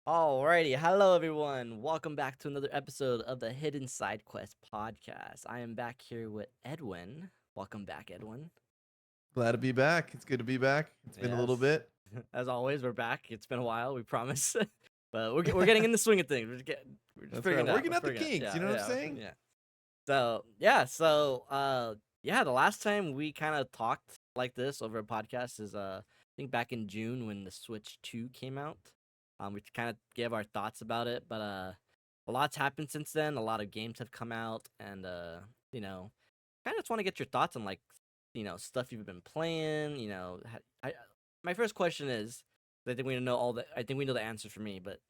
Alrighty, hello everyone. Welcome back to another episode of the Hidden Side Quest podcast. I am back here with Edwin. Welcome back, Edwin. Glad to be back. It's good to be back. It's been a little Yes, bit. as always, we're back. It's been a while, we promise, but we're getting in the swing of things. We're just That's right. figuring it out. Working We're out the figuring it. kinks. Yeah, You know what I'm yeah, saying? yeah. So the last time we kind of talked like this over a podcast is I think back in June when the Switch 2 came out. We kind of gave our thoughts about it, but a lot's happened since then. A lot of games have come out, and you know, kind of just want to get your thoughts on like stuff you've been playing. My first question is, I think we know all the I think we know the answer for me, but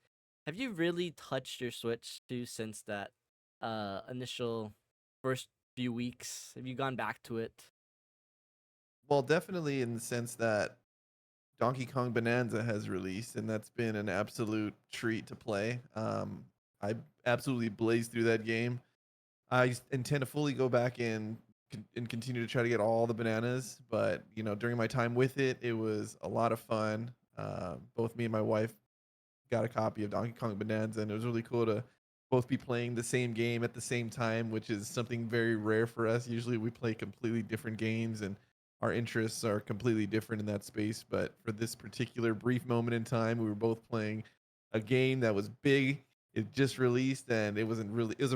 have you really touched your Switch 2 since that initial first few weeks? Have you gone back to it? Well, definitely in the sense that Donkey Kong Bonanza has released, and that's been an absolute treat to play. I absolutely blazed through that game. Intend to fully go back and continue to try to get all the bananas, but during my time with it, it was a lot of fun. Both me and my wife got a copy of Donkey Kong Bonanza, and it was really cool to both be playing the same game at the same time, which is something very rare for us. Usually, we play completely different games, and our interests are completely different in that space. But for this particular brief moment in time, we were both playing a game that was big. It just released, and it was a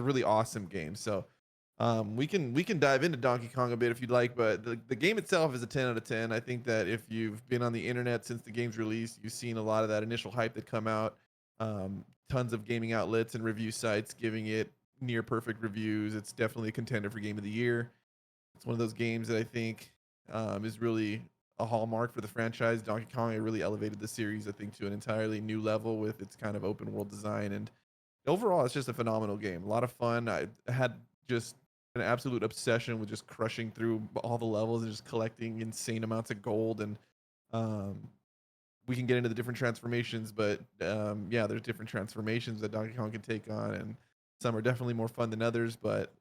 really awesome game. So we can dive into Donkey Kong a bit if you'd like, but the game itself is a 10 out of 10. I think that if you've been on the internet since the game's release, you've seen a lot of that initial hype that come out. Tons of gaming outlets and review sites giving it near perfect reviews. It's definitely a contender for game of the year. It's one of those games that I think is really a hallmark for the franchise. Donkey Kong, it really elevated the series, I think, to an entirely new level with its kind of open world design. And overall, it's just a phenomenal game. A lot of fun. I had just an absolute obsession with just crushing through all the levels and just collecting insane amounts of gold. And um, we can get into the different transformations, but yeah, there's different transformations that Donkey Kong can take on, and some are definitely more fun than others. But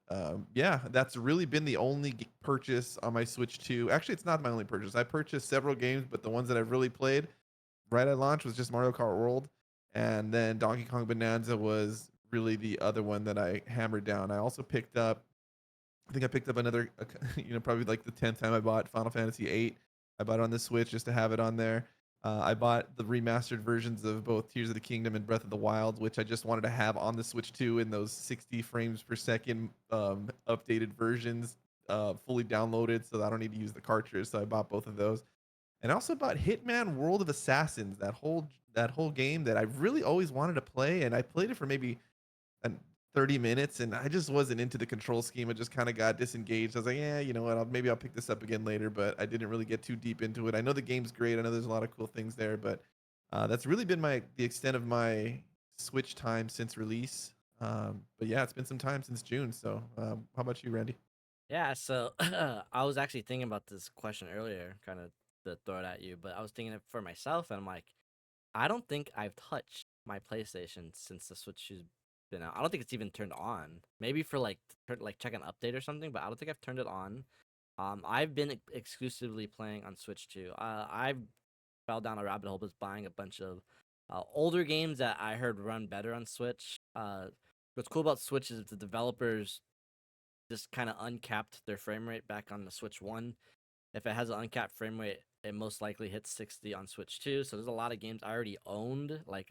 yeah, that's really been the only purchase on my Switch 2. Actually, it's not my only purchase. I purchased several games, but the ones that I've really played right at launch was just Mario Kart World, and then Donkey Kong Bonanza was really the other one that I hammered down. I also picked up, I think I picked up another, probably like the 10th time I bought Final Fantasy 8. I bought it on the Switch just to have it on there. I bought the remastered versions of both Tears of the Kingdom and Breath of the Wild, which I just wanted to have on the Switch too in those 60 frames per second updated versions, fully downloaded, so that I don't need to use the cartridge. So I bought both of those, and I also bought Hitman World of Assassins, that whole game that I really always wanted to play, and I played it for maybe an 30 minutes, and I just wasn't into the control scheme. I just kind of got disengaged. I was like, yeah, you know what? Maybe I'll pick this up again later, but I didn't really get too deep into it. I know the game's great. I know there's a lot of cool things there, but that's really been the extent of my Switch time since release. But yeah, it's been some time since June. So how about you, Randy? Yeah, so I was actually thinking about this question earlier, kind of to throw it at you, but I was thinking it for myself, and I'm like, I don't think I've touched my PlayStation since the Switch has been out. I don't think it's even turned on. Maybe for like like check an update or something, but I don't think I've turned it on. I've been exclusively playing on Switch too. I fell down a rabbit hole just buying a bunch of older games that I heard run better on Switch. What's cool about Switch is the developers just kind of uncapped their frame rate back on the Switch 1. If it has an uncapped frame rate, it most likely hits 60 on Switch 2. So there's a lot of games I already owned, like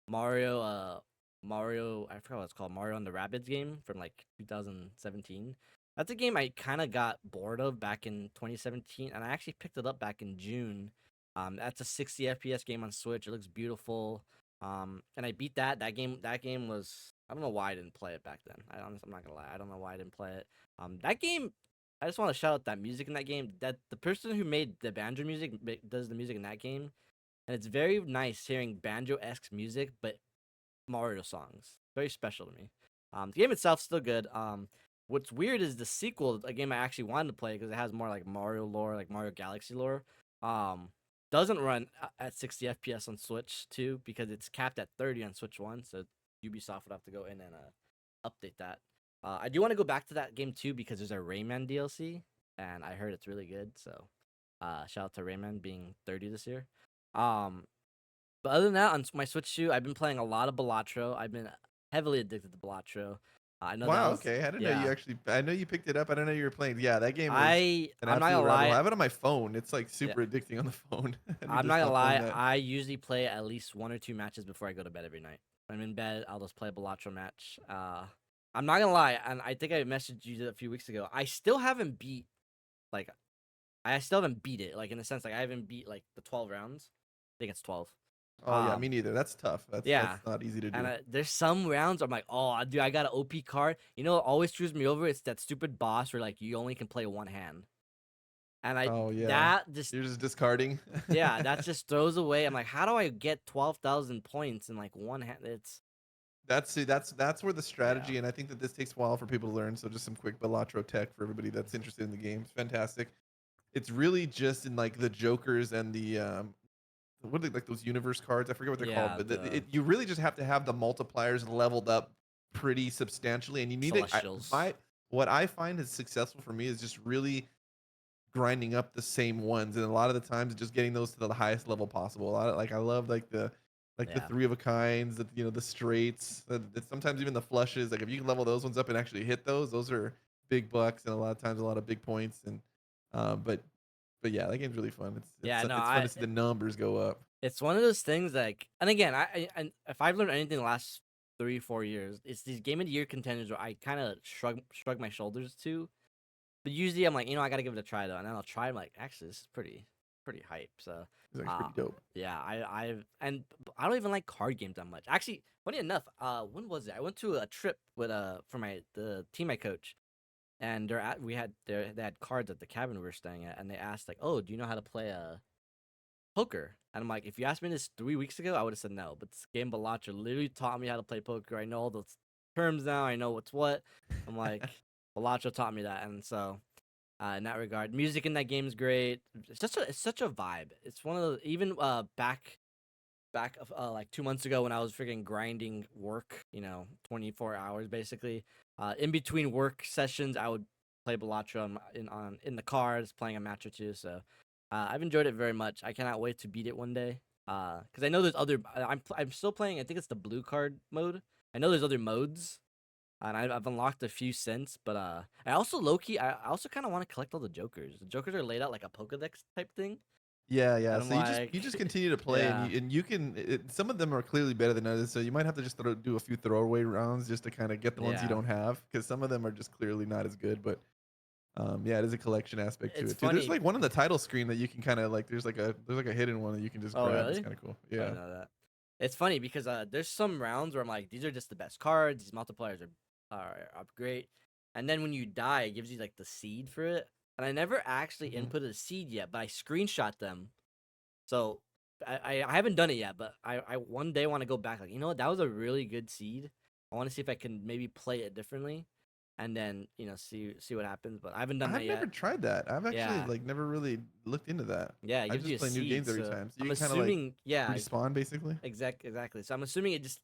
Mario, Mario, I forgot what it's called, Mario and the Rabbids game from like 2017. That's a game I kind of got bored of back in 2017, and I actually picked it up back in June. That's a 60 FPS game on Switch. It looks beautiful. And I beat that. That game was, I don't know why I didn't play it back then. I'm not gonna lie. I don't know why I didn't play it. That game, I just want to shout out that music in that game. That the person who made the banjo music does the music in that game, and it's very nice hearing banjo-esque music, but Mario songs. Very special to me. The game itself's still good. What's weird is the sequel, a game I actually wanted to play because it has more like Mario lore, like Mario Galaxy lore. Um, doesn't run at 60 FPS on Switch too because it's capped at 30 on Switch 1. So Ubisoft would have to go in and update that. I do want to go back to that game too because there's a Rayman DLC, and I heard it's really good. So, shout out to Rayman being 30 this year. Um, but other than that, on my Switch 2, I've been playing a lot of Balatro. I've been heavily addicted to Balatro. I know that Wow, was okay. I didn't know you yeah. actually. I know you picked it up. I didn't know you were playing. Yeah, that game is an I'm not absolute gonna rabbit hole. I lie. have it on my phone. It's like Yeah, super addicting on the phone. I need I'm to not gonna stop playing lie. that. I usually play at least 1 or 2 matches before I go to bed every night. When I'm in bed, I'll just play a Balatro match. I'm not gonna lie, and I think I messaged you a few weeks ago. I still haven't beat like I still haven't beat it. Like in the sense like I haven't beat like the 12 rounds. I think it's 12. Oh yeah, me Um, neither. That's tough. That's yeah. not easy to And do. there's some rounds I'm like, oh, dude, I got an OP card. You know, what always screws me over. It's that stupid boss where like you only can play one hand, and Oh yeah, that just you're just discarding. yeah, that just throws away. I'm like, how do I get 12,000 points in like one hand? It's That's where the yeah, strategy, and I think that this takes a while for people to learn. So just some quick Balatro tech for everybody that's interested in the game. It's fantastic. It's really just in like the jokers and the what are they, like those universe cards? I forget what they're called, yeah, but the you really just have to have the multipliers leveled up pretty substantially, and you need to. celestials. What I find is successful for me is just really grinding up the same ones, and a lot of the times just getting those to the highest level possible. I love like the Yeah, three of a kinds, that the straights, sometimes even the flushes. Like if you can level those ones up and actually hit those are big bucks and a lot of times a lot of big points. And but yeah, that game's really fun. yeah. No, It's fun to see the numbers go up. it's one of those things like, and again, and if I've learned anything the last 3 4 years, it's these game of the year contenders where I kind of shrug my shoulders to. But usually I'm like, I gotta give it a try though, and then I'll try. I'm like, actually, this is pretty hype. So, It's actually uh, pretty dope. yeah, I don't even like card games that much. Actually, funny enough, when was it? I went to a trip with for the team I coach, and they had cards at the cabin we were staying at, and they asked like, oh, do you know how to play poker? And I'm like, if you asked me this 3 weeks ago, I would have said no. But this game Balacha literally taught me how to play poker. I know all the terms now. I know what's what. I'm like, Balacha taught me that, and so in that regard, music in that game is great. It's such a vibe. It's one of the even back of like 2 months ago when I was freaking grinding work, 24 hours basically. In between work sessions, I would play Balatro in the cars, playing a match or two. So I've enjoyed it very much. I cannot wait to beat it one day. Because I know there's other. I'm still playing. I think it's the blue card mode. I know there's other modes, and I've unlocked a few since. But I also low key. I also kind of want to collect all the jokers. The jokers are laid out like a Pokedex type thing, Yeah, yeah. and I'm So like, you just continue to play, yeah, and you can. Some of them are clearly better than others, so you might have to just do a few throwaway rounds just to kind of get the ones you yeah. don't have, because some of them are just clearly not as good. But yeah, it is a collection aspect to It's it too. There's funny. like one on the title screen that you can kind of like. There's like a hidden one that you can just Oh, grab. It's really? kind of cool. I Yeah. didn't know that. It's funny because there's some rounds where I'm like, these are just the best cards. These multipliers are great. And then when you die, it gives you like the seed for it. And I never actually Hmm. inputted a seed yet, but I screenshot them. So I haven't done it yet, but I one day want to go back. Like, you know what? That was a really good seed. I want to see if I can maybe play it differently, and then see what happens. But I haven't done that I've never yet. tried that. I've actually Yeah, like never really looked into that. yeah. It I gives you just a play new seed. games every So time, so you I'm can kind of like assuming, yeah, respawn basically. exactly. So I'm assuming it just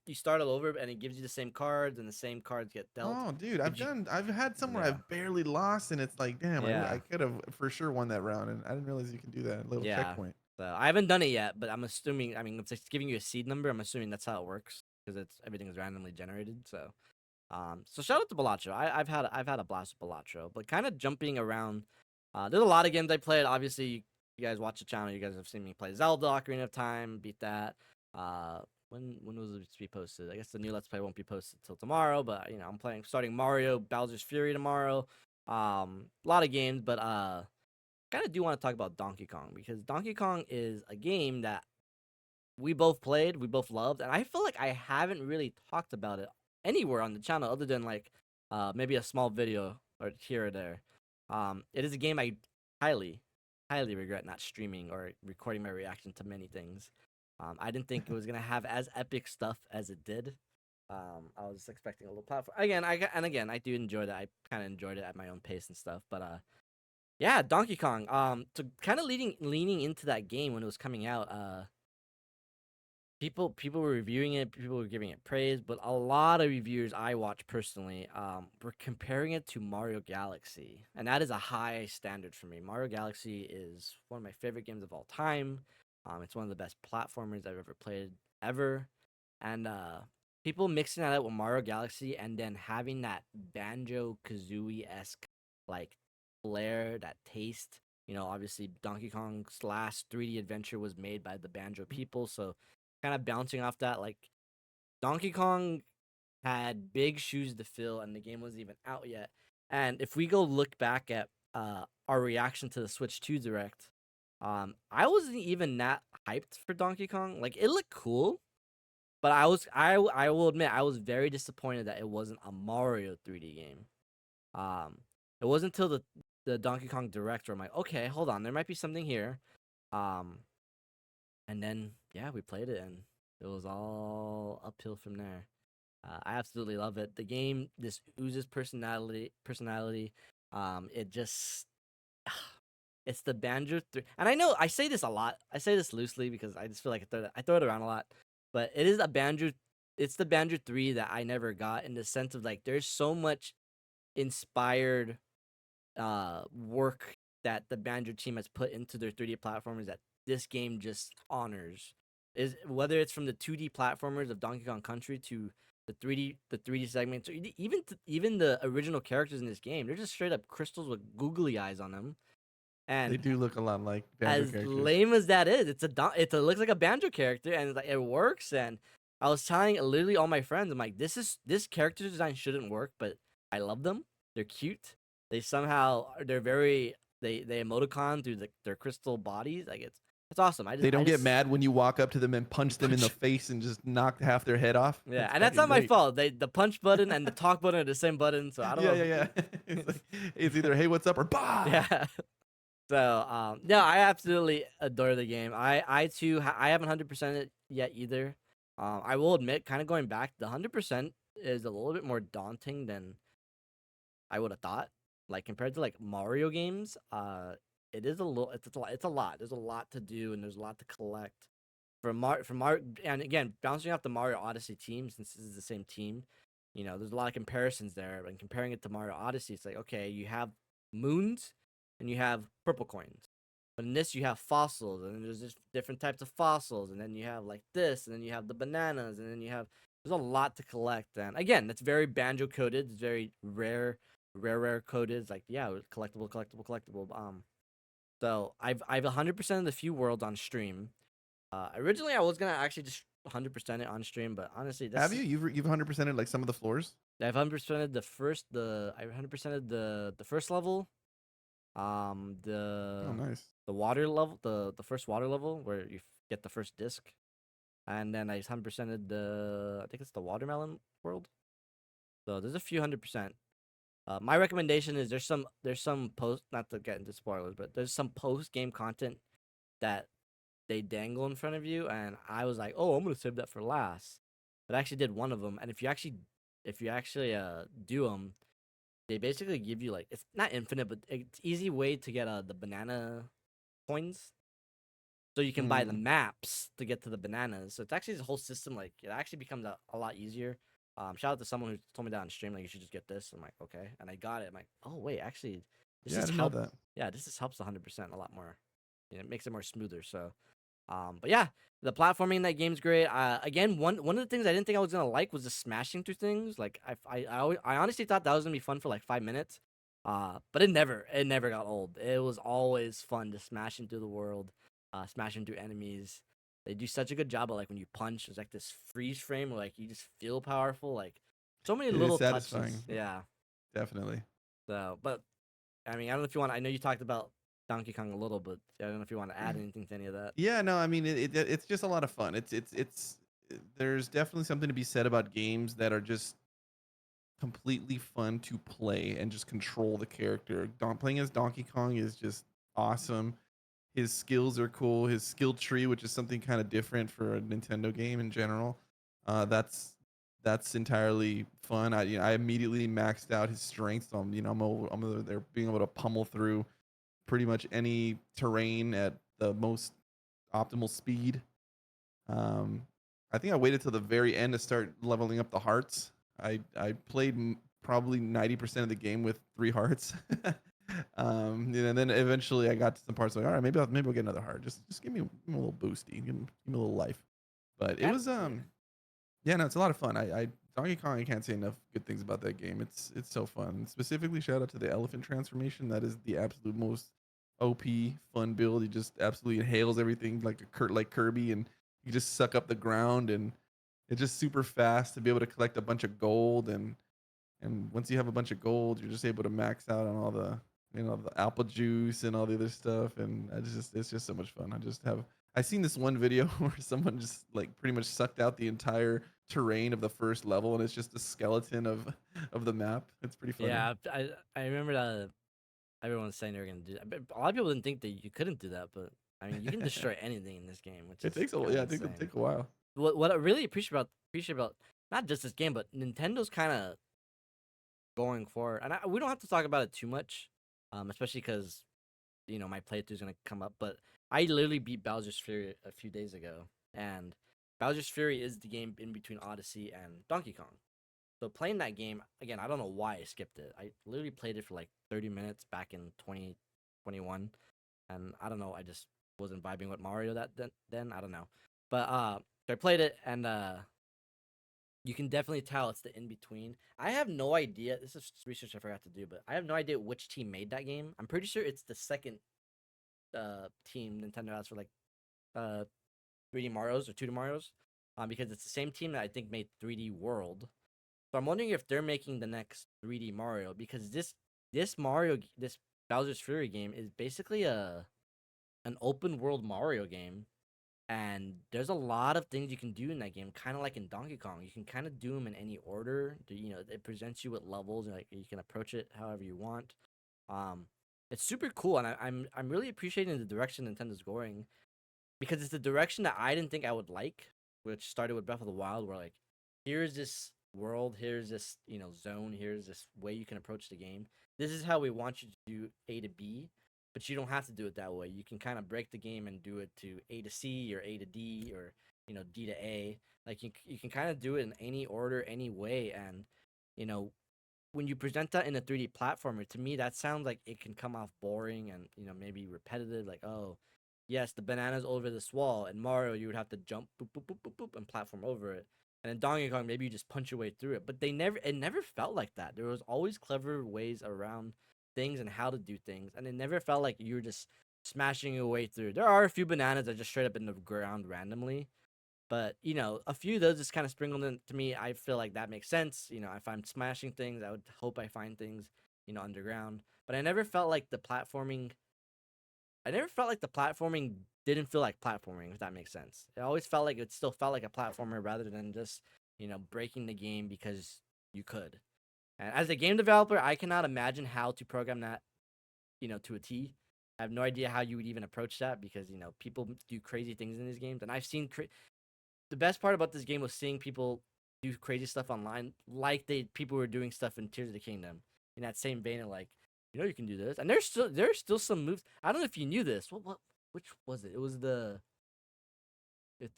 you start all over and it gives you the same cards and the same cards get dealt. Oh, dude, Gives you I've had somewhere yeah, I've barely lost, and it's like, damn, I yeah, could have for sure won that round, and I didn't realize you can do that. A little yeah. checkpoint. So I haven't done it yet, but I'm assuming. I mean, if it's giving you a seed number, I'm assuming that's how it works because everything is randomly generated. So so shout out to Balatro. I've had a blast with Balatro, but kind of jumping around. There's a lot of games I played. Obviously, you guys watch the channel. You guys have seen me play Zelda, Ocarina of Time, beat that. Uh, when was it to be posted? I guess the new Let's Play won't be posted till tomorrow. But I'm starting Mario Bowser's Fury tomorrow. A lot of games, but kind of do want to talk about Donkey Kong because Donkey Kong is a game that we both played, we both loved, and I feel like I haven't really talked about it anywhere on the channel other than like maybe a small video or here or there. It is a game I highly, highly regret not streaming or recording my reaction to many things. I didn't think it was gonna have as epic stuff as it did. I was expecting a little platform again. Again, I do enjoy that. I kind of enjoyed it at my own pace and stuff. But yeah, Donkey Kong. To kind of leaning into that game when it was coming out. people were reviewing it, people were giving it praise, but a lot of reviewers I watch personally were comparing it to Mario Galaxy, and that is a high standard for me. Mario Galaxy is one of my favorite games of all time. It's one of the best platformers I've ever played ever, and people mixing that up with Mario Galaxy and then having that Banjo Kazooie esque like flair, that taste. Obviously Donkey Kong's last 3D adventure was made by the Banjo people, so kind of bouncing off that, like Donkey Kong had big shoes to fill, and the game wasn't even out yet. And if we go look back at our reaction to the Switch 2 Direct, I wasn't even that hyped for Donkey Kong. Like it looked cool, but I will admit I was very disappointed that it wasn't a Mario 3D game. Um, it wasn't until the Donkey Kong Direct where I'm like, okay, hold on, there might be something here. Um, and then yeah, we played it and it was all uphill from there. I absolutely love it. The game this oozes personality. It just it's the Banjo 3. And I know I say this a lot. I say this loosely because I just feel like I throw it around a lot. But it is a Banjo. It's the Banjo 3 that I never got, in the sense of like there's so much inspired work that the Banjo team has put into their 3D platformers that this game just honors. Is whether it's from the 2D platformers of Donkey Kong Country to the 3D segments, or even the original characters in this game, they're just straight up crystals with googly eyes on them. They And do look a lot like Banjo as characters. lame as that is, it looks like a Banjo character, and like it works. And I was telling literally all my friends, I'm like, this character design shouldn't work, but I love them. They're cute. They're very they emoticon through their crystal bodies. Like it's awesome. They I don't get just mad when you walk up to them and punch them in the face and just knock half their head off. yeah, That's and that's fucking not my great. fault. The punch button and the talk button are the same button, so I don't Yeah, know. yeah, yeah. It's either hey, what's up or bah. Yeah. So no, I absolutely adore the game. I too I haven't 100% it yet either. I will admit, kind of going back, the 100% is a little bit more daunting than I would have thought. Like compared to like Mario games, it is a little it's a lot. There's a lot to do and there's a lot to collect. For Mario, and again, bouncing off the Mario Odyssey team, since this is the same team, there's a lot of comparisons there. And comparing it to Mario Odyssey, it's like, okay, you have moons and you have purple coins. But in this, you have fossils, and there's just different types of fossils, and then you have like this, and then you have the bananas, and then there's a lot to collect. And again, that's very Banjo coded. It's very rare coded. It's like, yeah, collectible. So I've 100% of the few worlds on stream. Originally, I was gonna actually just 100% it on stream, but honestly, Have you? You've 100%ed like some of the floors? I've 100%ed I 100%ed the first level, Oh, nice. the water level, the first water level where you get the first disc, and then I 100%ed I think it's the watermelon world. So there's a few 100%. My recommendation is there's some post, not to get into spoilers, but there's some post game content that they dangle in front of you, and I was like, oh, I'm gonna save that for last. But I actually did one of them, and if you actually do them, they basically give you like, it's not infinite, but it's easy way to get the banana coins, so you can buy the Mm. maps to get to the bananas. So it's actually this whole system, like it actually becomes a lot easier. Shout out to someone who told me that on stream, like you should just get this. I'm like, okay, and I got it. I'm like, oh wait, actually, this Yeah, I just didn't know helps. that. Yeah, this just helps 100% a lot more. It makes it more smoother. So but yeah, the platforming in that game's great. Again, one of the things I didn't think I was gonna like was the smashing through things. Like I honestly thought that was gonna be fun for like 5 minutes. But it never got old. It was always fun to smashing through the world, smashing through enemies. They do such a good job of like when you punch, there's like this freeze frame where like you just feel powerful. Like so many It is little touches. satisfying. Yeah. Definitely. So, but I mean, I don't know if you want. I know you talked about Donkey Kong a little, but I don't know if you want to add anything to any of that. Yeah, no, I mean it's just a lot of fun. It's there's definitely something to be said about games that are just completely fun to play and just control the character. Playing as Donkey Kong is just awesome. His skills are cool. His skill tree, which is something kind of different for a Nintendo game in general, that's entirely fun. I immediately maxed out his strength. So I'm over there being able to pummel through pretty much any terrain at the most optimal speed. Um, I think I waited till the very end to start leveling up the hearts. I played probably 90% of the game with 3 hearts. And then eventually I got to some parts like, all right, maybe I'll get another heart. Just give me a little boosty, give me a little life. But it That was yeah. yeah, no, it's a lot of fun. I Donkey Kong, I can't say enough good things about that game. It's so fun. Specifically, shout out to the elephant transformation. That is the absolute most OP fun build. He just absolutely inhales everything like like Kirby, and you just suck up the ground, and it's just super fast to be able to collect a bunch of gold, and once you have a bunch of gold, you're just able to max out on all the the apple juice and all the other stuff, and it's just so much fun. I seen this one video where someone just like pretty much sucked out the entire terrain of the first level, and it's just a skeleton of the map. It's pretty funny. Yeah, I remember that everyone was saying they were gonna do that, but a lot of people didn't think that you couldn't do that. But I mean, you can destroy anything in this game, which It is takes a kind of yeah, I think it'll insane. take a while. What I really appreciate about not just this game, but Nintendo's kind of going forward, and we don't have to talk about it too much, especially because my playthrough is gonna come up. But I literally beat Bowser's Fury a few days ago, and Bowser's Fury is the game in between Odyssey and Donkey Kong. So playing that game again, I don't know why I skipped it. I literally played it for like 30 minutes back in 2021, and I don't know. I just wasn't vibing with Mario then. I don't know, but so I played it, and you can definitely tell it's the in between. I have no idea. This is research I forgot to do, but I have no idea which team made that game. I'm pretty sure it's the second team Nintendo has for like uh 3D Mario's or 2D Mario's, because it's the same team that I think made 3D World. So I'm wondering if they're making the next 3D Mario, because this Bowser's Fury game is basically an open world Mario game, and there's a lot of things you can do in that game, kind of like in Donkey Kong. You can kind of do them in any order. It presents you with levels, and like you can approach it however you want. Um, it's super cool, and I'm really appreciating the direction Nintendo's going, because it's the direction that I didn't think I would like, which started with Breath of the Wild, where like here's this world, here's this zone, here's this way you can approach the game. This is how we want you to do A to B, but you don't have to do it that way. You can kind of break the game and do it to A to C or A to D or D to A. Like you can kind of do it in any order, any way, and you know when you present that in a 3D platformer, to me that sounds like it can come off boring and maybe repetitive. Like, oh, yes, the banana's over this wall. And Mario, you would have to jump, boop, boop, boop, boop, boop, and platform over it. And in Donkey Kong, maybe you just punch your way through it. But it never felt like that. There was always clever ways around things and how to do things, and it never felt like you were just smashing your way through. There are a few bananas that just straight up in the ground randomly, but a few of those just kind of sprinkled in to me. I feel like that makes sense. If I'm smashing things, I would hope I find things, underground. But I never felt like the platforming. I never felt like the platforming didn't feel like platforming. If that makes sense, it always felt like it still felt like a platformer rather than just breaking the game because you could. And as a game developer, I cannot imagine how to program that, to a T. I have no idea how you would even approach that because people do crazy things in these games, and I've seen the best part about this game was seeing people do crazy stuff online, like people were doing stuff in Tears of the Kingdom. In that same vein of like, you can do this, and there's still some moves. I don't know if you knew this. Which was it? It was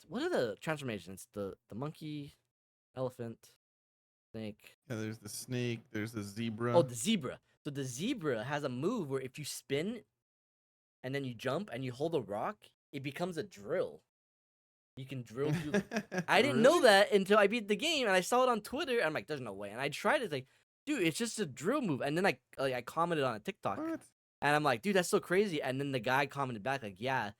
what are the transformations? The monkey, elephant, snake. Yeah, there's the snake, there's the Oh, zebra. the zebra. So the zebra has a move where if you spin and then you jump and you hold a rock, it becomes a drill. You can drill through. I didn't know Really? that until I beat the game, and I saw it on Twitter. And I'm like, "There's no way." And I tried it, like, dude, it's just a drill move. And then I commented on a TikTok, What? and I'm like, dude, that's so crazy. And then the guy commented back, like, yeah,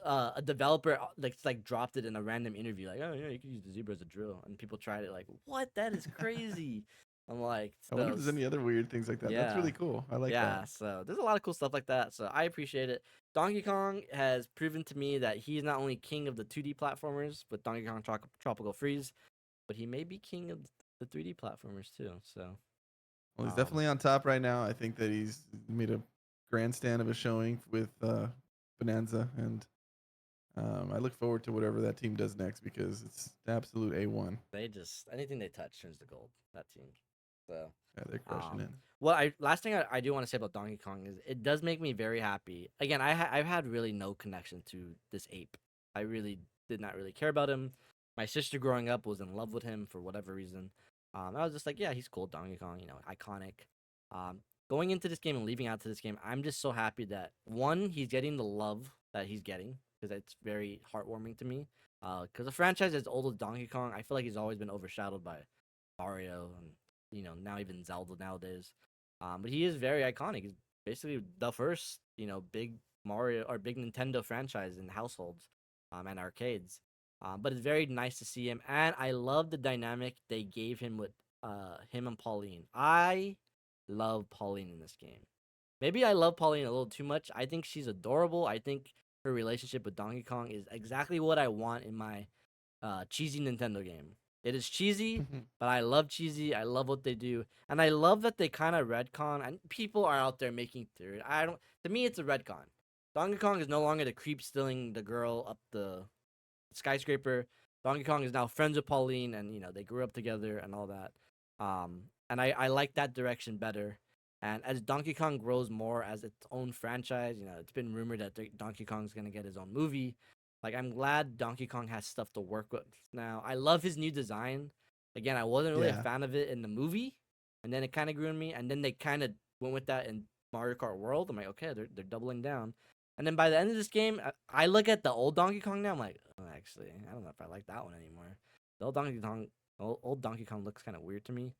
a developer like dropped it in a random interview, like, oh yeah, you can use the zebra as a drill. And people tried it, like, what? That is crazy. I'm like, I wonder if there's any other weird things like that. That's yeah. really cool. I like that. Yeah, so there's a lot of cool stuff like that. So I appreciate it. Donkey Kong has proven to me that he's not only king of the 2D platformers with Donkey Kong Tropical Freeze, but he may be king of the 3D platformers too. So, Well, he's um, definitely on top right now. I think that he's made a grandstand of a showing with Bonanza, and I look forward to whatever that team does next because it's absolute A1. they just anything they touch turns to gold. That team. So, Yeah, they're crushing it. well, last thing I do want to say about Donkey Kong is it does make me very happy. Again, I've had really no connection to this ape. I really did not really care about him. My sister growing up was in love with him for whatever reason. I was just like, yeah, he's cool, Donkey Kong, iconic. Um, Going into this game and leaving out to this game, I'm just so happy that one, he's getting the love that he's getting because it's very heartwarming to me. Because a franchise as old as Donkey Kong, I feel like he's always been overshadowed by Mario and now even Zelda nowadays. But he is very iconic. He's basically the first big Mario or big Nintendo franchise in households and arcades. But it's very nice to see him, and I love the dynamic they gave him with him and Pauline. I love Pauline in this game. Maybe I love Pauline a little too much. I think she's adorable. I think her relationship with Donkey Kong is exactly what I want in my cheesy Nintendo game. It is cheesy, but I love cheesy. I love what they do, and I love that they kind of retcon. And people are out there making theory. I don't. To me, it's a retcon. Donkey Kong is no longer the creep stealing the girl up the skyscraper. Donkey Kong is now friends with Pauline, and they grew up together and all that. And I like that direction better. And as Donkey Kong grows more as its own franchise, it's been rumored that Donkey Kong's gonna get his own movie. Like, I'm glad Donkey Kong has stuff to work with now. I love his new design. Again, I wasn't really a Yeah. fan of it in the movie, and then it kind of grew on me. And then they kind of went with that in Mario Kart World. I'm like, okay, they're doubling down. And then by the end of this game, I look at the old Donkey Kong now. I'm like, oh, actually, I don't know if I like that one anymore. The old Donkey Kong looks kind of weird to me.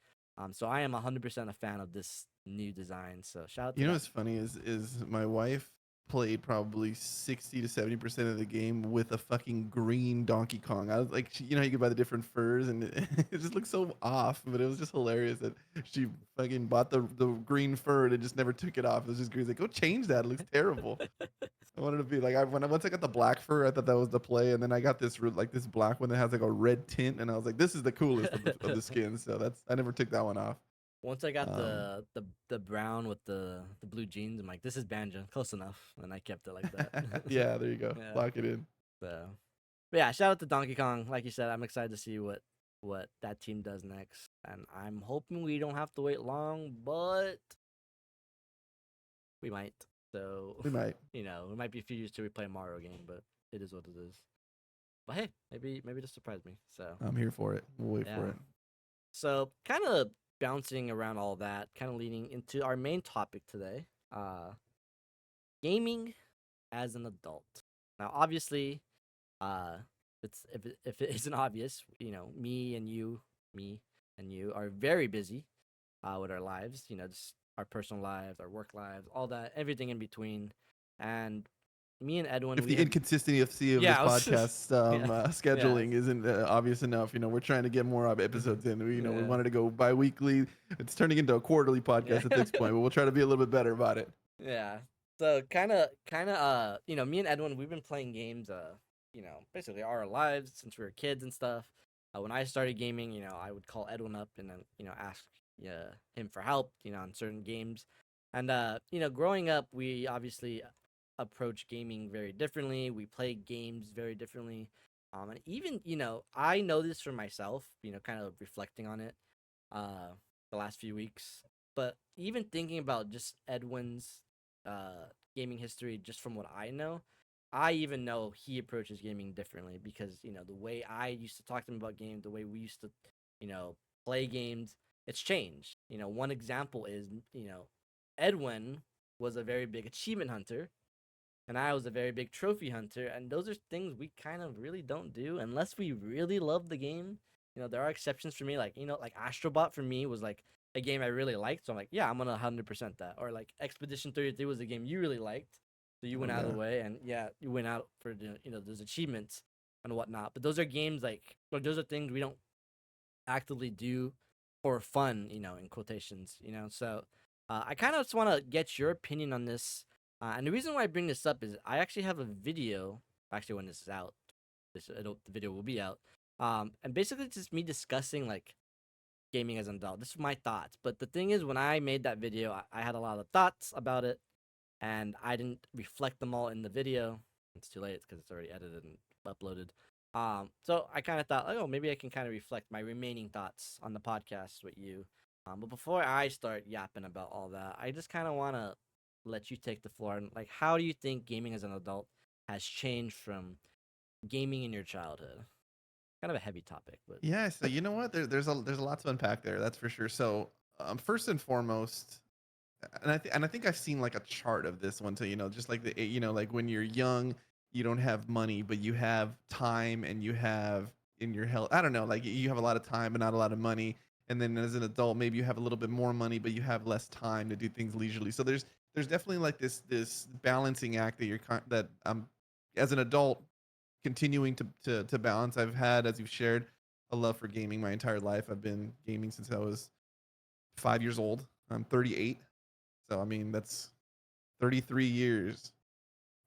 So I am 100% a fan of this new design. So shout out to You know that. what's funny is my wife played probably 60 to 70% of the game with a fucking green Donkey Kong. I was like, you know, you could buy the different furs, and it just looked so off, but it was just hilarious that she fucking bought the green fur and just never took it off. It was just green. Like, go change that. It looks terrible. I wanted to be like, once I got the black fur, I thought that was the play, and then I got this like this black one that has like a red tint, and I was like, this is the coolest of the skins. So I never took that one off. Once I got Um, the brown with the blue jeans, I'm like, this is Banjo, close enough, and I kept it like that. yeah, there you go. Yeah. Lock it in. So, but yeah, shout out to Donkey Kong. Like you said, I'm excited to see what that team does next, and I'm hoping we don't have to wait long, but we might. So, We might. it might be a few years till we play a Mario game, but it is what it is. But hey, maybe just surprise me. So I'm here for it. We'll wait for yeah. it. So kind of bouncing around all that, kind of leading into our main topic today, gaming as an adult. Now, obviously, it's if it isn't obvious, me and you are very busy, with our lives. Just our personal lives, our work lives, all that, everything in between, and me and Edwin, If we the have inconsistency of this yeah, podcast yeah, yeah, scheduling isn't obvious enough, we're trying to get more episodes in. We yeah, wanted to go bi-weekly. It's turning into a quarterly yeah. podcast at this point, but we'll try to be a little bit better about it. Yeah. So kind of me and Edwin, we've been playing games basically our lives since we were kids and stuff. When I started gaming, I would call Edwin up and then, ask him for help, on certain games. And growing up, we obviously approach gaming very differently. We play games very differently. And even, I know this for myself, kind of reflecting on it uh the last few weeks. But even thinking about just Edwin's gaming history, just from what I know, I even know he approaches gaming differently because the way I used to talk to him about games, the way we used to, play games, it's changed. One example is Edwin was a very big achievement hunter, and I was a very big trophy hunter, and those are things we kind of really don't do unless we really love the game. There are exceptions for me, like like Astrobot for me was like a game I really liked, so I'm like, yeah, I'm gonna 100% that. Or like Expedition 33 was a game you really liked, so you Oh went out of the yeah. way, and yeah, you went out for the those achievements and whatnot. But those are games like, or those are things we don't actively do for fun, in quotations, So I kind of just want to get your opinion on this. And the reason why I bring this up is I actually have a video. Actually, when this is out, the video will be out. And basically, it's just me discussing like gaming as an adult. This is my thoughts. But the thing is, when I made that video, I had a lot of thoughts about it, and I didn't reflect them all in the video. It's too late because it's already edited and uploaded. So I kind of thought, like, oh, maybe I can kind of reflect my remaining thoughts on the podcast with you. But before I start yapping about all that, I just kind of want to let you take the floor. And like, how do you think gaming as an adult has changed from gaming in your childhood? kind of a heavy topic, but Yeah, so you know what? There's a lot to unpack there. That's for sure. So, first and foremost, and I think I've seen like a chart of this one too. Just like like when you're young, you don't have money, but you have time and you have in your health. I don't know, like you have a lot of time but not a lot of money. And then as an adult, maybe you have a little bit more money, but you have less time to do things leisurely. So there's definitely like this balancing act that that as an adult continuing to balance. I've had, as you've shared, a love for gaming my entire life. I've been gaming since I was 5 years old. I'm 38, so I mean that's 33 years.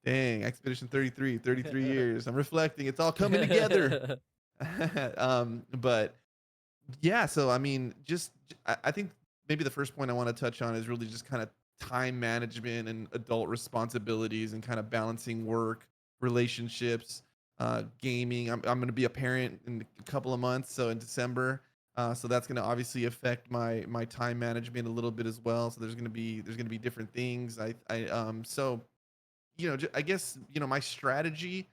Dang, Expedition 33 years. I'm reflecting. It's all coming together. But yeah, so I mean, I think maybe the first point I want to touch on is really just kind of time management and adult responsibilities and kind of balancing work, relationships, gaming. I'm going to be a parent in a couple of months, so in December. So that's going to obviously affect my time management a little bit as well. So there's going to be different things. So I guess my strategy.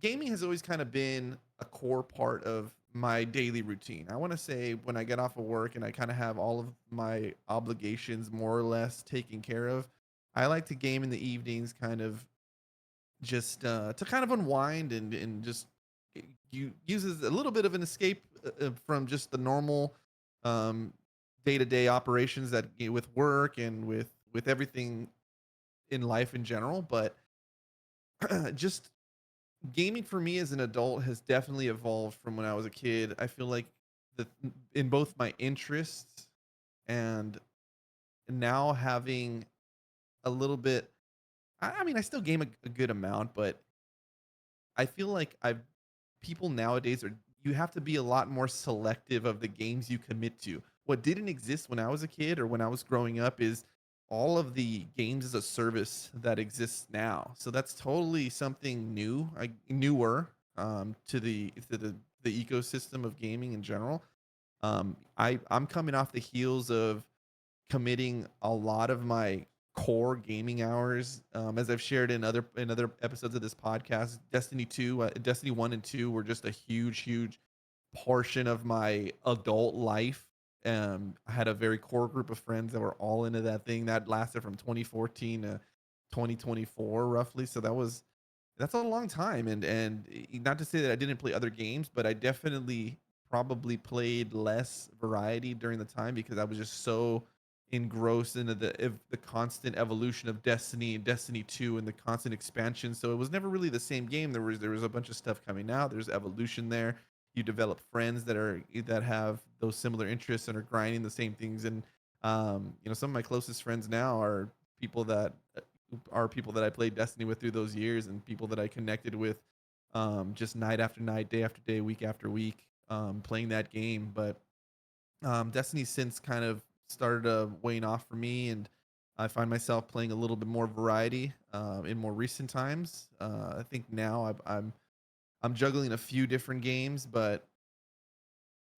Gaming has always kind of been a core part of my daily routine. I want to say when I get off of work and I kind of have all of my obligations more or less taken care of, I like to game in the evenings, kind of just to kind of unwind and just you uses a little bit of an escape from just the normal um, day-to-day operations that with work and with everything in life in general, but just gaming for me as an adult has definitely evolved from when I was a kid. I feel like the in both my interests and now having a little bit. I mean, I still game a good amount, but I feel like I've people nowadays are you have to be a lot more selective of the games you commit to. What didn't exist when I was a kid or when I was growing up is all of the games as a service that exists now. So that's totally something new, newer to the ecosystem of gaming in general. I'm coming off the heels of committing a lot of my core gaming hours, as I've shared in other episodes of this podcast. Destiny 1 and 2 were just a huge portion of my adult life. I had a very core group of friends that were all into that thing that lasted from 2014 to 2024 roughly. So that's a long time, and not to say that I didn't play other games, but I definitely probably played less variety during the time because I was just so engrossed into the constant evolution of Destiny and Destiny 2 and the constant expansion. So it was never really the same game. There was a bunch of stuff coming out. There's evolution there. You develop friends that have those similar interests and are grinding the same things. And some of my closest friends now people that people that I played Destiny with through those years and people that I connected with just night after night, day after day, week after week, playing that game. But Destiny since kind of started weighing off for me, and I find myself playing a little bit more variety in more recent times. I think now I'm juggling a few different games, but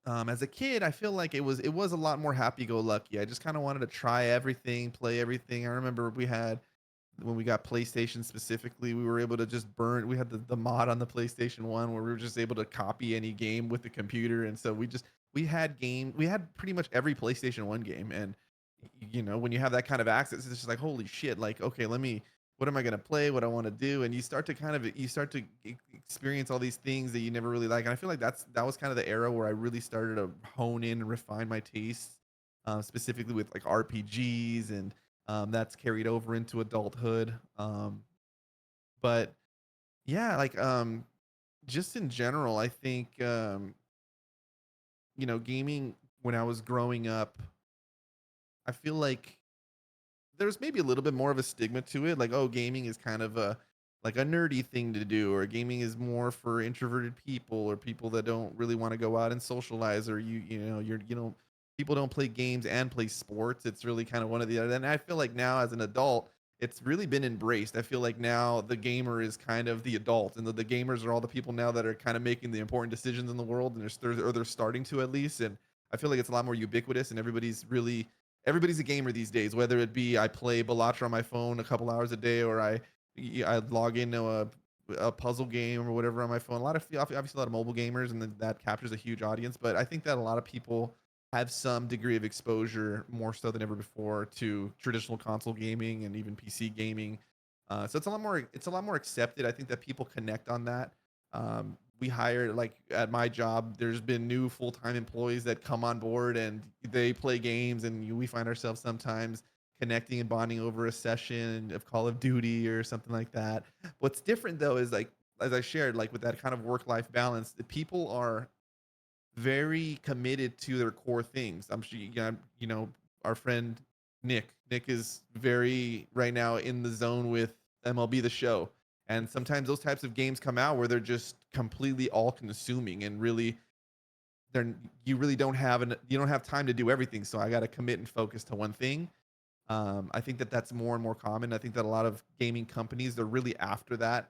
as a kid, I feel like it was a lot more happy go lucky. I just kind of wanted to try everything, play everything. I remember we had when we got PlayStation specifically, we were able to just burn. We had the mod on the PlayStation 1 where we were just able to copy any game with the computer. And so we had pretty much every PlayStation 1 game. And when you have that kind of access, it's just like, holy shit, like, okay, what am I gonna play? What I want to do? And you start to experience all these things that you never really like. And I feel like that was kind of the era where I really started to hone in and refine my tastes, specifically with like RPGs and that's carried over into adulthood. But yeah, like just in general, I think gaming when I was growing up, I feel like there's maybe a little bit more of a stigma to it. Like, oh, gaming is kind of a nerdy thing to do, or gaming is more for introverted people or people that don't really want to go out and socialize, or people don't play games and play sports. It's really kind of one of the other. And I feel like now as an adult, it's really been embraced. I feel like now the gamer is kind of the adult, and the gamers are all the people now that are kind of making the important decisions in the world, and they're starting to at least. And I feel like it's a lot more ubiquitous, and everybody's a gamer these days. Whether it be I play Balatro on my phone a couple hours a day, or I log into a puzzle game or whatever on my phone. A lot of obviously a lot of mobile gamers, and that captures a huge audience. But I think that a lot of people have some degree of exposure more so than ever before to traditional console gaming and even PC gaming. So it's a lot more accepted. I think that people connect on that. We hire, like at my job, there's been new full-time employees that come on board and they play games, and we find ourselves sometimes connecting and bonding over a session of Call of Duty or something like that. What's different though is, like, as I shared, like with that kind of work-life balance, the people are very committed to their core things. I'm sure our friend Nick. Nick is very right now in the zone with MLB The Show, and sometimes those types of games come out where they're just completely all consuming, and really they're you don't have time to do everything. So I got to commit and focus to one thing. I think that that's more and more common. I think that a lot of gaming companies, they're really after that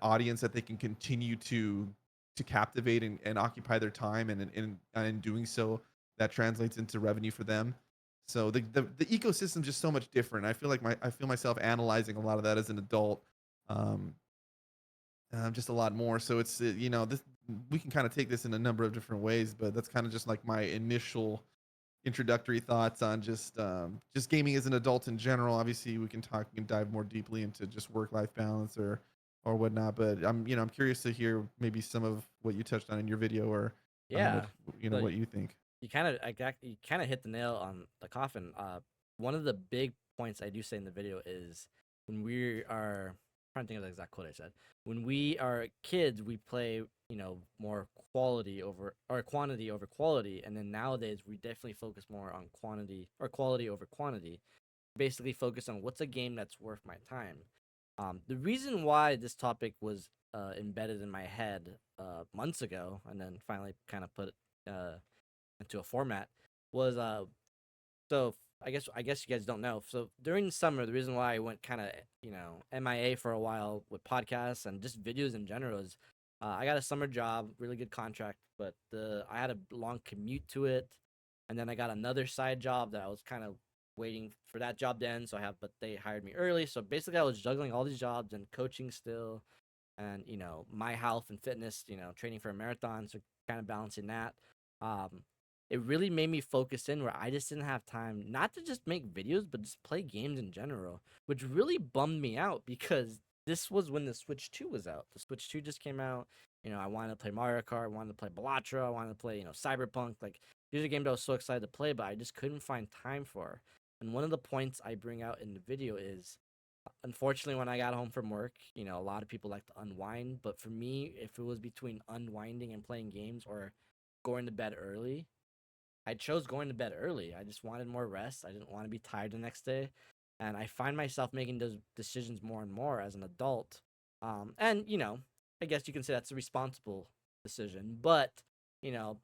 audience that they can continue to captivate and occupy their time, and in doing so, that translates into revenue for them. So the ecosystem's just so much different. I feel myself analyzing a lot of that as an adult, um, just a lot more. So it's this, we can kind of take this in a number of different ways, but that's kind of just like my initial introductory thoughts on just gaming as an adult in general. Obviously, we can dive more deeply into just work life balance or whatnot. But I'm curious to hear maybe some of what you touched on in your video, or what Yeah. So what you think. you kind of hit the nail on the coffin. One of the big points I do say in the video is when we are trying to think of the exact quote I said. When we are kids, we play, more quality over or quantity over quality, and then nowadays we definitely focus more on quantity or quality over quantity. Basically, focus on what's a game that's worth my time. The reason why this topic was embedded in my head months ago, and then finally kind of put it into a format, was so I guess you guys don't know. So during the summer, the reason why I went kind of MIA for a while with podcasts and just videos in general is I got a summer job, really good contract, but I had a long commute to it, and then I got another side job that I was kind of waiting for that job to end. But they hired me early, so basically I was juggling all these jobs and coaching still, and my health and fitness, training for a marathon, so kind of balancing that. Um, it really made me focus in where I just didn't have time not to just make videos, but just play games in general, which really bummed me out because this was when the Switch 2 was out. The Switch 2 just came out. I wanted to play Mario Kart, I wanted to play Balatro, I wanted to play, Cyberpunk. Like, these are games I was so excited to play, but I just couldn't find time for. And one of the points I bring out in the video is, unfortunately, when I got home from work, a lot of people like to unwind, but for me, if it was between unwinding and playing games or going to bed early, I chose going to bed early. I just wanted more rest. I didn't want to be tired the next day. And I find myself making those decisions more and more as an adult. And, I guess you can say that's a responsible decision. But,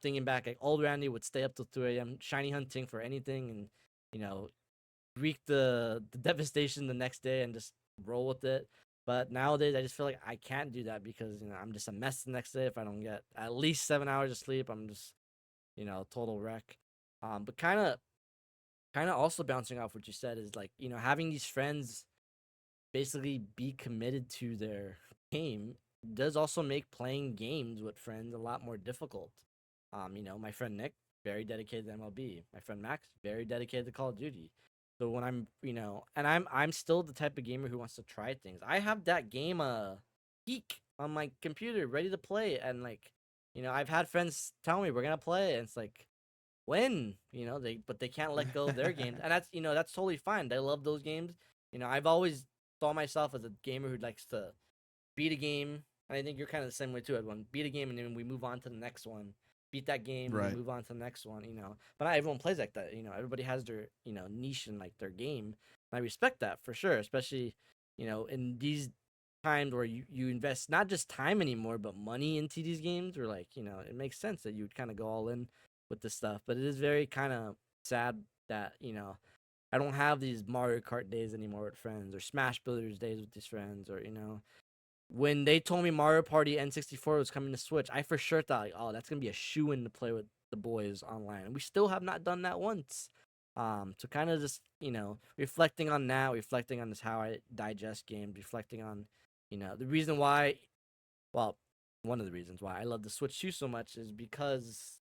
thinking back, like, old Randy would stay up till 2 a.m., shiny hunting for anything, and, you know, wreak the devastation the next day and just roll with it. But nowadays, I just feel like I can't do that because, I'm just a mess the next day if I don't get at least 7 hours of sleep. I'm just total wreck. But kind of also bouncing off what you said is like, having these friends basically be committed to their game does also make playing games with friends a lot more difficult. My friend Nick, very dedicated to MLB. My friend Max, very dedicated to Call of Duty. So when and I'm still the type of gamer who wants to try things. I have that game geek on my computer ready to play, and like, I've had friends tell me we're gonna play, and it's like, when, they can't let go of their games, and that's totally fine. They love those games. I've always saw myself as a gamer who likes to beat a game, and I think you're kind of the same way too. Everyone beat a game, and then we move on to the next one. Beat that game, and we Right. move on to the next one. But not everyone plays like that. Everybody has their niche in like their game. And I respect that for sure, especially in these times where you invest not just time anymore, but money into these games. Where like it makes sense that you would kind of go all in with this stuff. But it is very kind of sad that I don't have these Mario Kart days anymore with friends, or Smash Brothers days with these friends, or when they told me Mario Party N64 was coming to Switch, I for sure thought, like, oh, that's gonna be a shoe in to play with the boys online, and we still have not done that once. So kind of just reflecting on that, reflecting on this how I digest games, reflecting on The reason why, well, one of the reasons why I love the Switch 2 so much is because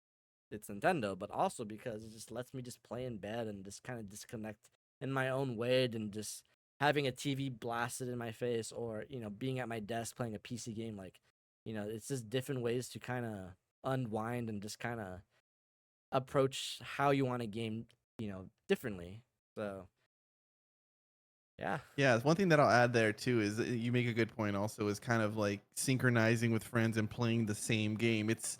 it's Nintendo, but also because it just lets me just play in bed and just kind of disconnect in my own way and just having a TV blasted in my face or, being at my desk playing a PC game. Like, it's just different ways to kind of unwind and just kind of approach how you want a game, differently. So, yeah. Yeah, one thing that I'll add there too is you make a good point also is kind of like synchronizing with friends and playing the same game. It's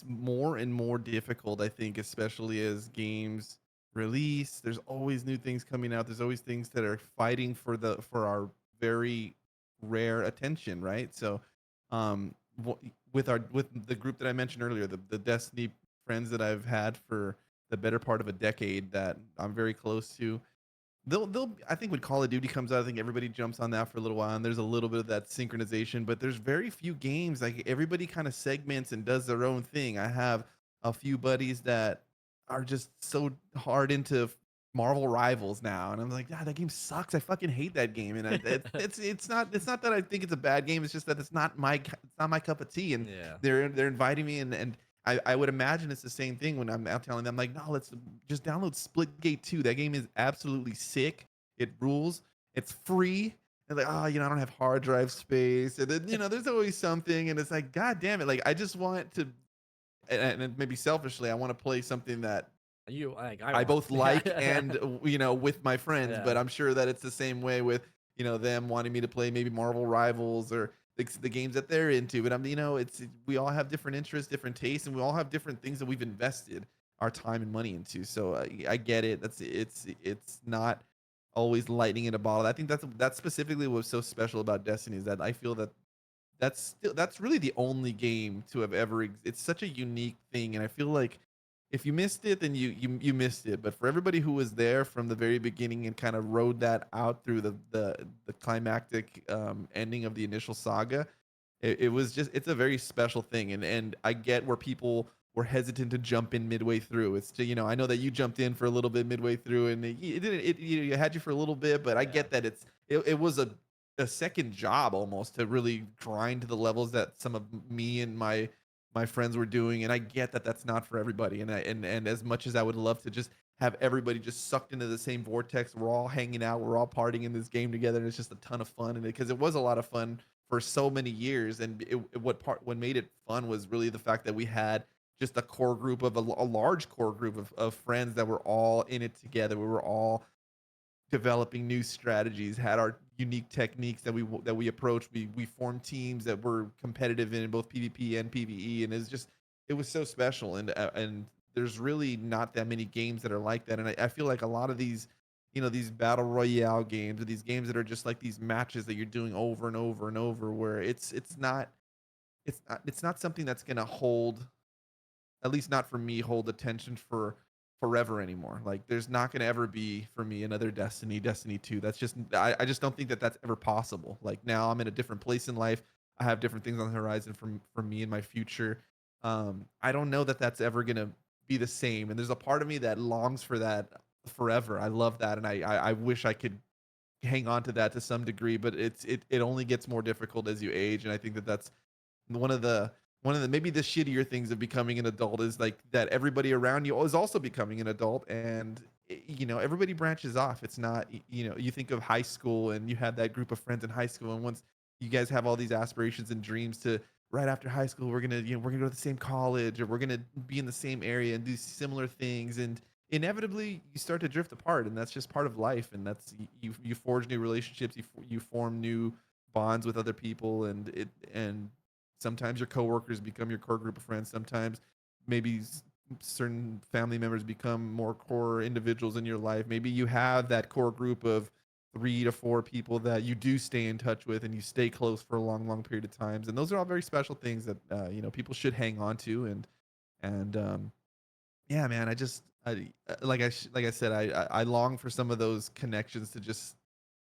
more and more difficult, I think, especially as games release. There's always new things coming out. There's always things that are fighting for our very rare attention, right? So um with the group that I mentioned earlier, the Destiny friends that I've had for the better part of a decade that I'm very close to, they'll I think when Call of Duty comes out, I think everybody jumps on that for a little while, and there's a little bit of that synchronization, but there's very few games like everybody kind of segments and does their own thing. I have a few buddies that are just so hard into Marvel Rivals now, and I'm like, God, that game sucks. I fucking hate that game, and it's not that I think it's a bad game. It's just that it's not my cup of tea, and Yeah. they're inviting me, and I would imagine it's the same thing when I'm out telling them like, no, let's just download Splitgate 2. That game is absolutely sick. It rules. It's free. And like, oh, I don't have hard drive space. And then, there's always something. And it's like, God damn it. Like, I just want to, and maybe selfishly, I want to play something that You like I I want. both like Yeah. and with my friends, Yeah. but I'm sure that it's the same way with them wanting me to play maybe Marvel Rivals or the games that they're into. But it's we all have different interests, different tastes, and we all have different things that we've invested our time and money into. So I get it. It's not always lightning in a bottle. I think that's specifically what's so special about Destiny is that I feel that that's really the only game to have ever it's such a unique thing, and I feel like if you missed it, then you missed it. But for everybody who was there from the very beginning and kind of rode that out through the climactic ending of the initial saga, it was just it's a very special thing. And I get where people were hesitant to jump in midway through. I know that you jumped in for a little bit midway through, and it didn't it had you for a little bit, but I Yeah. get that it was a second job almost to really grind to the levels that some of me and my friends were doing. And I get that that's not for everybody, and as much as I would love to just have everybody just sucked into the same vortex, we're all hanging out, we're all partying in this game together, and it's just a ton of fun. And because it was a lot of fun for so many years, and what made it fun was really the fact that we had just a core group of a large core group of friends that were all in it together. We were all developing new strategies, had our unique techniques that we approached. We formed teams that were competitive in both PvP and PvE, and it was so special. And there's really not that many games that are like that. And I feel like a lot of these battle royale games, or these games that are just like these matches that you're doing over and over and over, where it's not something that's gonna hold, at least not for me, hold attention for forever anymore. Like there's not going to ever be for me another Destiny 2. That's just I just don't think that that's ever possible. Like now I'm in a different place in life. I have different things on the horizon for me in my future. I don't know that that's ever going to be the same. And there's a part of me that longs for that forever. I love that, and I wish I could hang on to that to some degree, but it only gets more difficult as you age. And I think that that's one of the maybe the shittier things of becoming an adult is like that everybody around you is also becoming an adult. And everybody branches off. It's not you think of high school, and you had that group of friends in high school, and once you guys have all these aspirations and dreams to right after high school, we're gonna go to the same college, or we're gonna be in the same area and do similar things, and inevitably you start to drift apart. And that's just part of life. And that's you forge new relationships, you form new bonds with other people, and sometimes your coworkers become your core group of friends. Sometimes maybe certain family members become more core individuals in your life. Maybe you have that core group of 3 to 4 people that you do stay in touch with, and you stay close for a long, long period of times. And those are all very special things that people should hang on to. And yeah, man, like I said, I long for some of those connections to just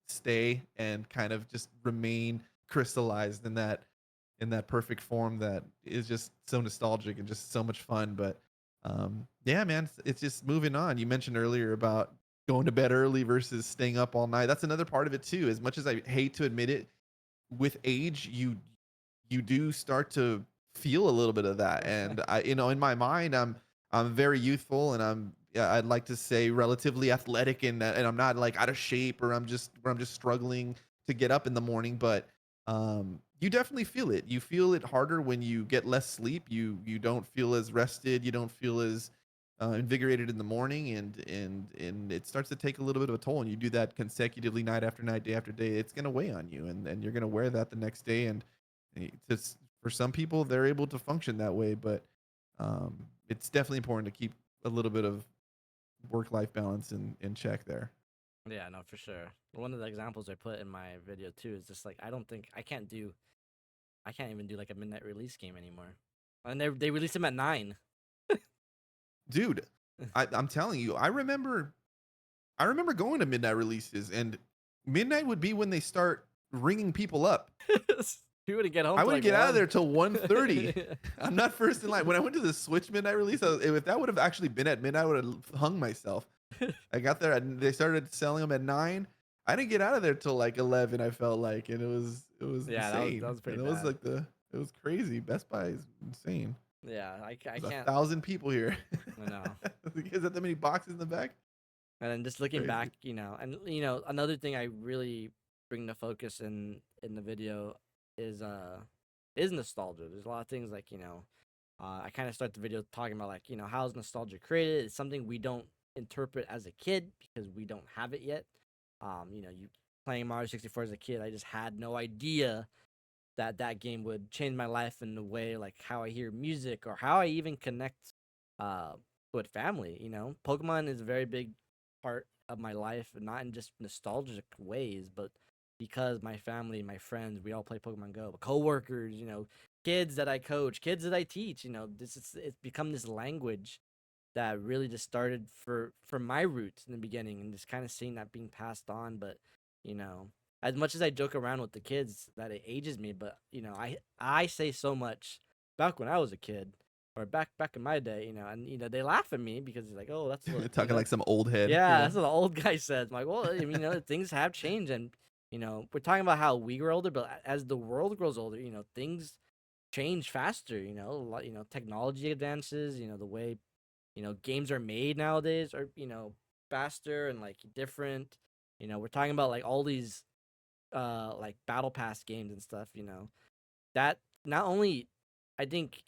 stay and kind of just remain crystallized in that perfect form that is just so nostalgic and just so much fun. But yeah, man, it's just moving on. You mentioned earlier about going to bed early versus staying up all night. That's another part of it too. As much as I hate to admit it, with age, you do start to feel a little bit of that. And I, in my mind, I'm very youthful, and yeah, I'd like to say relatively athletic, and I'm not like out of shape, or I'm just struggling to get up in the morning. But you definitely feel it. You feel it harder when you get less sleep. You don't feel as rested. You don't feel as invigorated in the morning, and it starts to take a little bit of a toll. And you do that consecutively, night after night, day after day. It's gonna weigh on you, and you're gonna wear that the next day. And it's for some people, they're able to function that way, but it's definitely important to keep a little bit of work life balance in check there. Yeah, no, for sure. One of the examples I put in my video too is just like I don't think I can't even do like a midnight release game anymore. And they release them at 9. Dude, I'm telling you, I remember going to midnight releases, and midnight would be when they start ringing people up. You wouldn't get home I till wouldn't like get out of 1. there till 1:30. I'm not first in line. When I went to the Switch midnight release, if that would have actually been at midnight, I would have hung myself. I got there and they started selling them at 9. I didn't get out of there till like 11. I felt like, and it was Yeah, that insane. was pretty And it was bad. like it was crazy. Best Buy is insane. Yeah, I There's a can't. 1,000 people here. I know. Is that many boxes in the back? And then just looking back, Crazy. and another thing I really bring to focus in the video is is nostalgia. There's a lot of things like I kind of start the video talking about like how's nostalgia created. It's something we don't interpret as a kid because we don't have it yet. You playing Mario 64 as a kid, I just had no idea that that game would change my life in the way like how I hear music or how I even connect uh with family. Pokemon is a very big part of my life, not in just nostalgic ways, but because my family, my friends, we all play Pokemon Go. Coworkers, kids that I coach, kids that I teach. It's become this language that really just started for my roots in the beginning, and just kind of seeing that being passed on. But you know, as much as I joke around with the kids, that it ages me. But I say so much back when I was a kid, or back in my day, and they laugh at me because it's like, oh, that's what Talking like some old head. yeah, Yeah. that's what the old guy says. I'm like, well, I mean, things have changed, and we're talking about how we grow older, but as the world grows older, things change faster. Technology advances. The way games are made nowadays are faster and like different. We're talking about like all these like battle pass games and stuff. That not only I think,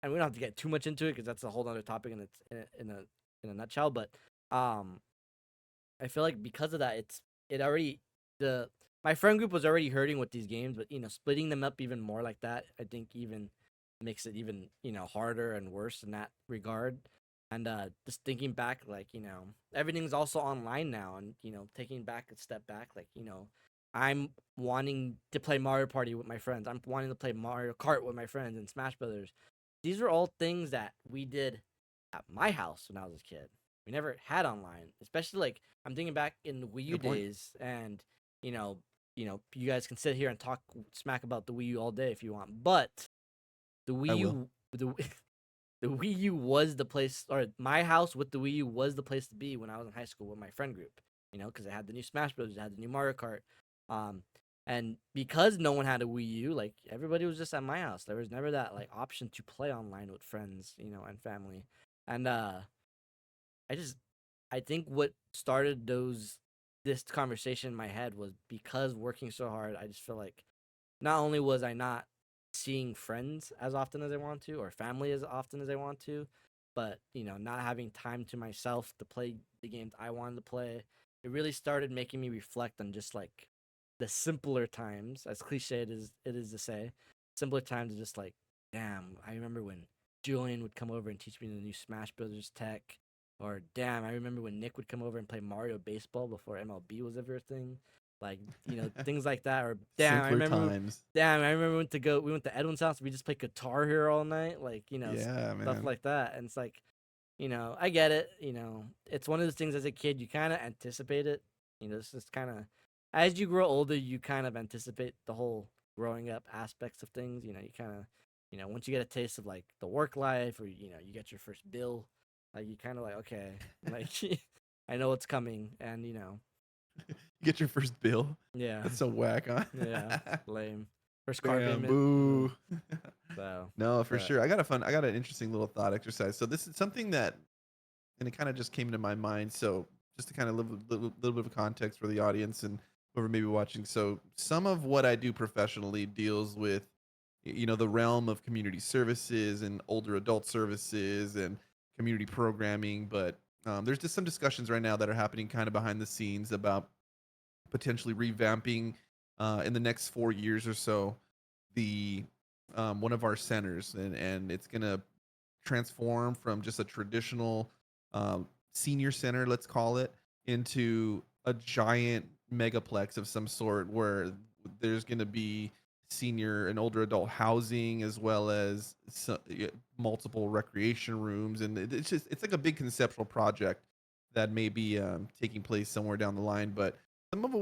and we don't have to get too much into it because that's a whole other topic and it's in a nutshell, but um I feel like because of that, it already the my friend group was already hurting with these games, but splitting them up even more like that, I think even makes it even harder and worse in that regard. And just thinking back, like everything's also online now, and taking back a step back, like I'm wanting to play Mario Party with my friends. I'm wanting to play Mario Kart with my friends and Smash Brothers. These are all things that we did at my house when I was a kid. We never had online, especially like I'm thinking back in the Wii U Good point. days, and you guys can sit here and talk smack about the Wii U all day if you want, but the I Wii will. U, the the Wii U was the place, or my house with the Wii U was the place to be when I was in high school with my friend group. Because it had the new Smash Bros, it had the new Mario Kart, um, and because no one had a Wii U, like everybody was just at my house. There was never that like option to play online with friends, and family, and I just I think what started this conversation in my head was because working so hard, I just feel like not only was I not seeing friends as often as I want to or family as often as I want to, but not having time to myself to play the games I wanted to play. It really started making me reflect on just like the simpler times, as cliche it is to say, simpler times are just like, damn, I remember when Julian would come over and teach me the new Smash Brothers tech. Or damn, I remember when Nick would come over and play Mario Baseball before MLB was ever a thing. Like, things like that. Or Simpler times. damn, I remember we went to Edwin's house, we just played Guitar Hero all night, like, Yeah, stuff man. like that. And it's like, I get it, it's one of those things as a kid you kind of anticipate it. It's just kind of as you grow older, you kind of anticipate the whole growing up aspects of things. You kind of, once you get a taste of like the work life, or you get your first bill, like you kind of like, okay, like I know what's coming, and You get your first bill. Yeah. That's so whack, huh? Yeah. Lame. First car Damn, payment. boo. So, No, for but sure. I got an interesting little thought exercise. So this is something that, and it kind of just came to my mind. So just to kind of live a little bit of context for the audience and whoever may be watching. So some of what I do professionally deals with, the realm of community services and older adult services and community programming. But there's just some discussions right now that are happening kind of behind the scenes about potentially revamping in the next 4 years or so the one of our centers, and it's gonna transform from just a traditional senior center, let's call it, into a giant megaplex of some sort where there's going to be senior and older adult housing as well as multiple recreation rooms, and it's like a big conceptual project that may be taking place somewhere down the line. But some of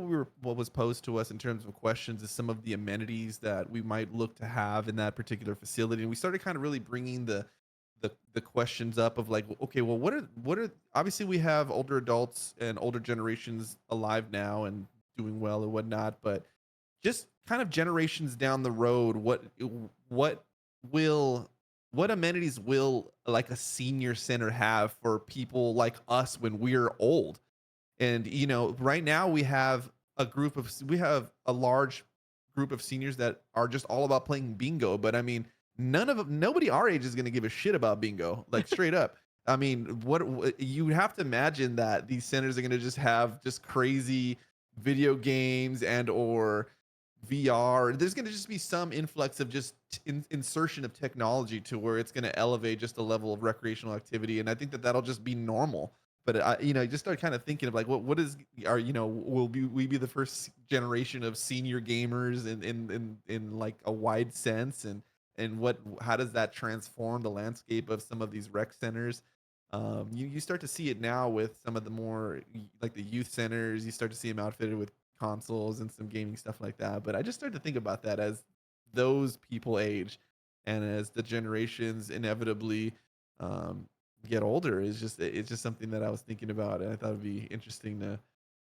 what was posed to us in terms of questions is some of the amenities that we might look to have in that particular facility, and we started kind of really bringing the questions up of like, okay, well, what are obviously we have older adults and older generations alive now and doing well and whatnot, but just kind of generations down the road, what will what amenities will like a senior center have for people like us when we're old? And right now we have a large group of seniors that are just all about playing bingo. But I mean, nobody our age is going to give a shit about bingo, like straight up. I mean, what you have to imagine that these centers are going to just have just crazy video games and or VR. There's going to just be some influx of just insertion of technology to where it's going to elevate just a level of recreational activity, and I think that that'll just be normal. But I just start kind of thinking of like, what is are will we be the first generation of senior gamers in like a wide sense, and what how does that transform the landscape of some of these rec centers? You start to see it now with some of the more like the youth centers. You start to see them outfitted with consoles and some gaming stuff like that. But I just started to think about that as those people age, and as the generations inevitably um, get older. It's just something that I was thinking about, and I thought it'd be interesting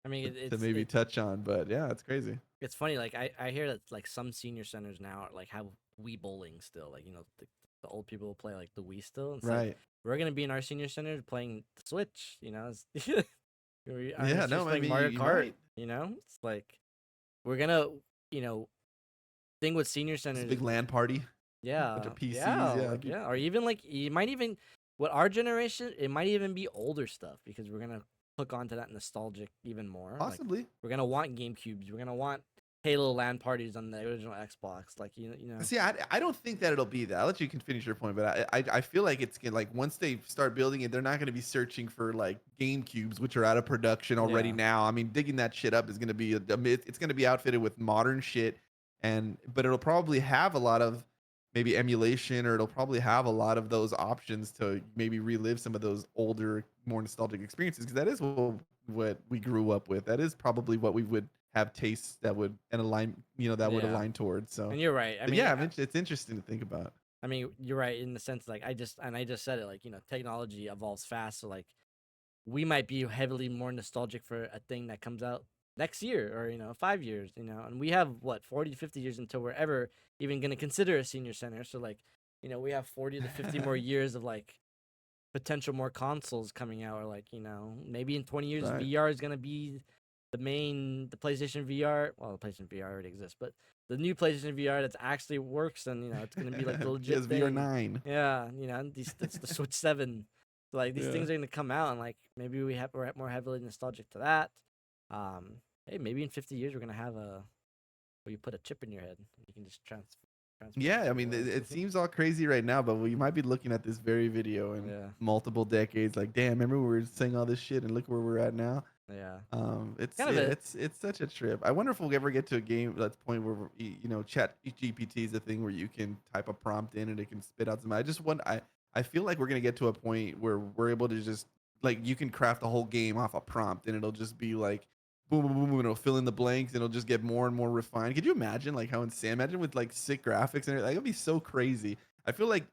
I mean, to maybe touch on. But yeah, it's crazy. it's funny. Like I hear that like some senior centers now like have Wii bowling still. Like the old people will play like the Wii still. It's like Right. we're gonna be in our senior center playing the Switch. Our Yeah. seniors No, I playing mean Mario you Kart. might. It's like we're gonna you know thing with senior It's a centers. big LAN party. Bunch Yeah, of PCs. yeah, Yeah. like yeah, or even like you might even what our generation it might even be older stuff because we're gonna hook onto that nostalgic even more. Like Possibly. we're gonna want GameCubes, we're gonna want Halo LAN parties on the original Xbox. Like you know, See, I don't think that it'll be that. I'll let you can finish your point, but I feel like it's gonna like once they start building it, they're not gonna be searching for like game cubes, which are out of production already yeah, now. I mean, digging that shit up is gonna be it's gonna be outfitted with modern shit, and but it'll probably have a lot of maybe emulation, or it'll probably have a lot of those options to maybe relive some of those older, more nostalgic experiences, because that is what we grew up with. That is probably what we would have tastes that would and align, that would yeah. align towards. So And you're right. yeah, it's interesting to think about. I mean, you're right in the sense like I just said it like technology evolves fast, so like we might be heavily more nostalgic for a thing that comes out next year or 5 years, and we have what 40 to 50 years until we're ever even going to consider a senior center. So like we have 40 to 50 more years of like potential more consoles coming out, or like maybe in 20 years Right. VR is going to be the PlayStation VR. Well, the PlayStation VR already exists, but the new PlayStation VR that's actually works, and it's going to be like the legit PSVR thing. 9. Yeah, it's the Switch 7. So like these Yeah. things are going to come out, and like maybe we're more heavily nostalgic to that. Hey, maybe in 50 years we're going to have where you put a chip in your head, and you can just transport Yeah, to I mean, the it seems all crazy right now, but we might be looking at this very video in yeah, multiple decades. Like, damn, remember we were saying all this shit, and look where we're at now. yeah. It's Kind yeah, of a it's such a trip. I wonder if we'll ever get to a game that's point where Chat GPT is a thing where you can type a prompt in and it can spit out some. I feel like we're gonna get to a point where we're able to just like you can craft a whole game off a prompt and it'll just be like boom boom boom, boom, and it'll fill in the blanks and it'll just get more and more refined. Could you imagine like how insane? Imagine with like sick graphics and everything. Like, it'd be so crazy. I feel like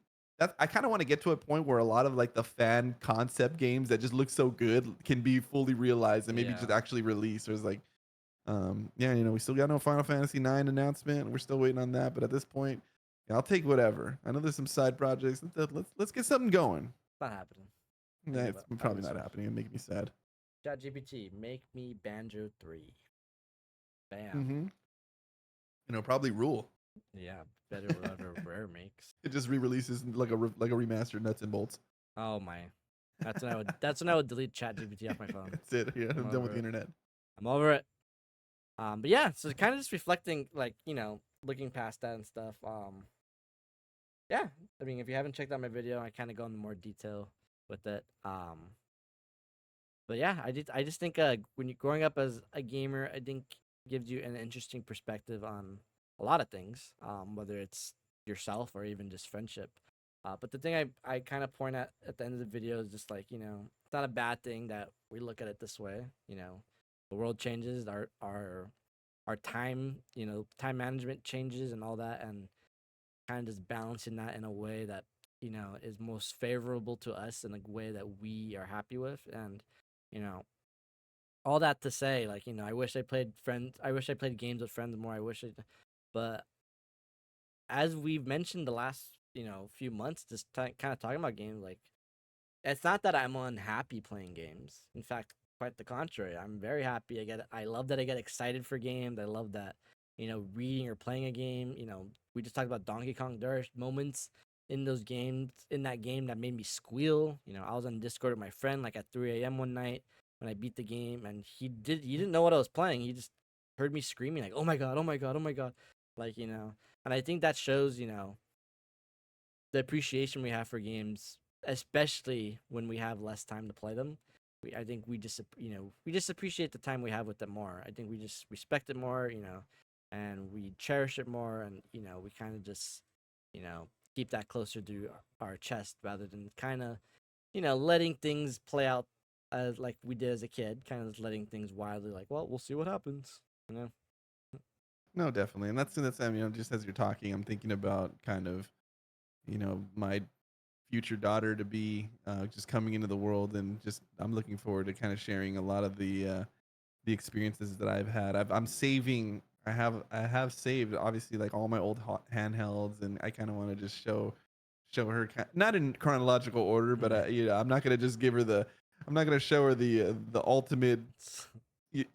I kind of want to get to a point where a lot of like the fan concept games that just look so good can be fully realized and maybe Yeah. just actually released. There's like, yeah, we still got no Final Fantasy 9 announcement. We're still waiting on that, but at this point, yeah, I'll take whatever. I know there's some side projects. Let's get something going. It's not happening. I give That's up. I probably lose not hope. happening. It make me sad. ChatGPT, make me Banjo 3. Bam. Mm-hmm. Probably rule. Yeah, better whatever Rare makes. It just re-releases like a remastered nuts and bolts. Oh my. That's when I would delete ChatGPT off my phone. That's it. Yeah, I'm I'm done with over the it. internet. I'm over it. But yeah, so kind of just reflecting, like, looking past that and stuff. Yeah. I mean, if you haven't checked out my video, I kind of go into more detail with it. But yeah, I just think when you're growing up as a gamer, I think gives you an interesting perspective on a lot of things, whether it's yourself or even just friendship. But the thing I kind of point at the end of the video is just like, it's not a bad thing that we look at it this way. The world changes, our time, time management changes and all that, and kind of just balancing that in a way that is most favorable to us in a way that we are happy with. And you know all that to say, like, I wish I played games with friends more. But as we've mentioned the last few months, just kind of talking about games, like, it's not that I'm unhappy playing games. In fact, quite the contrary. I'm very happy. I love that I get excited for games. I love that, reading or playing a game. We just talked about Donkey Kong. There are moments in that game that made me squeal. I was on Discord with my friend like at 3 a.m. one night when I beat the game, and he didn't know what I was playing. He just heard me screaming like, "Oh my god! Oh my god! Oh my god!" Like, and I think that shows, the appreciation we have for games, especially when we have less time to play them. I think we just appreciate the time we have with them more. I think we just respect it more, and we cherish it more, and we kind of just keep that closer to our chest rather than kind of letting things play out as like we did as a kid, kind of just letting things wildly like, well, we'll see what happens, you know. No, definitely, and that's just as you're talking, I'm thinking about kind of my future daughter to be just coming into the world, and just I'm looking forward to kind of sharing a lot of the experiences that I've had. I'm saving. I have saved obviously like all my old handhelds, and I kind of want to just show her not in chronological order, but I'm not gonna just give her the. I'm not gonna show her the ultimate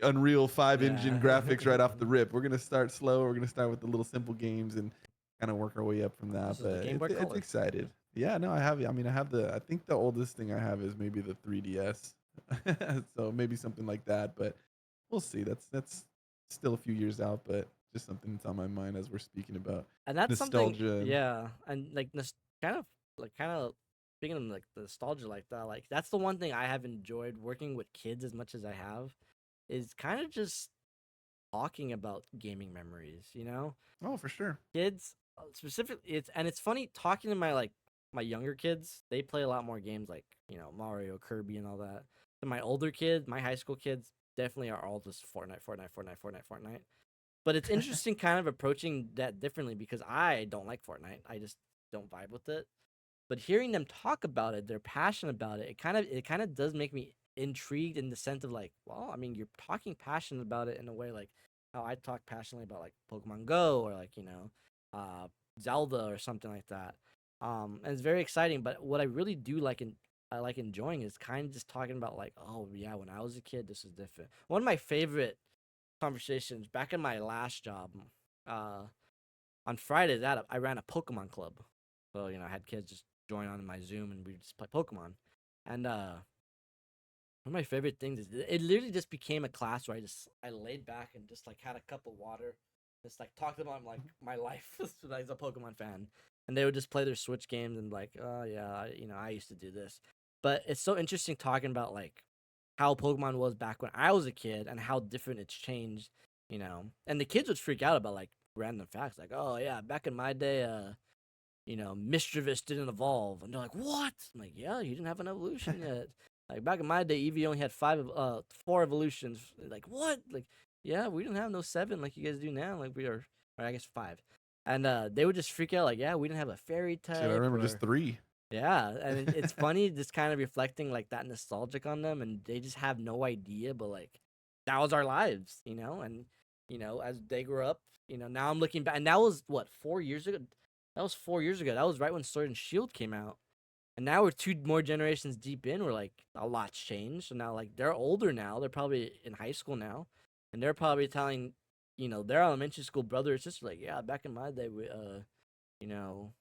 Unreal 5 engine Yeah. graphics right off the rip. We're gonna start slow. We're gonna start with the little simple games and kind of work our way up from that. This is the But Game Boy it's Color. excited. Yeah, no, I have. I mean, I have the. I think the oldest thing I have is maybe the 3DS. So maybe something like that. But we'll see. That's still a few years out, but just something that's on my mind as we're speaking about And that's something, nostalgia. And yeah, and like kind of speaking of like the nostalgia like that, like that's the one thing I have enjoyed working with kids as much as I have, is kind of just talking about gaming memories. oh, for sure. Kids, specifically, it's funny talking to my younger kids. They play a lot more games like Mario, Kirby, and all that. To my older kids, my high school kids definitely are all just Fortnite, Fortnite, Fortnite, Fortnite, Fortnite. But it's interesting kind of approaching that differently because I don't like Fortnite. I just don't vibe with it. But hearing them talk about it, they're passionate about it. It kind of does make me intrigued in the sense of like, well, I mean, you're talking passionate about it in a way like how I talk passionately about like Pokemon Go or like uh, Zelda or something like that. And it's very exciting. But what I really do like and I like enjoying is kind of just talking about like, oh yeah, when I was a kid, this was different. One of my favorite conversations back in my last job. Uh, on Fridays, I ran a Pokemon club, so I had kids just join on my Zoom and we would just play Pokemon. And one of my favorite things is it literally just became a class where I laid back and just like had a cup of water, just like talked about like my life as a Pokemon fan, and they would just play their Switch games and like, oh yeah, I used to do this. But it's so interesting talking about like how Pokemon was back when I was a kid and how different it's changed. And the kids would freak out about like random facts, like, oh yeah, back in my day, Mischievous didn't evolve, and they're like, what? I'm like, yeah, you didn't have an evolution yet. Like back in my day, Eevee only had four evolutions. Like what? Like, yeah, we didn't have no seven like you guys do now. Like we are, or I guess five. And they would just freak out like, yeah, we didn't have a fairy Shit, I type remember just or 3. yeah, and it's funny just kind of reflecting like that nostalgic on them, and they just have no idea, but like that was our lives, and as they grew up, now I'm looking back, and that was what 4 years ago. That was 4 years ago. That was right when Sword and Shield came out, and now we're 2 more generations deep in. We're like a lot's changed, so now like they're older now. They're probably in high school now, and they're probably telling, their elementary school brother or sister like, yeah, back in my day, we you know,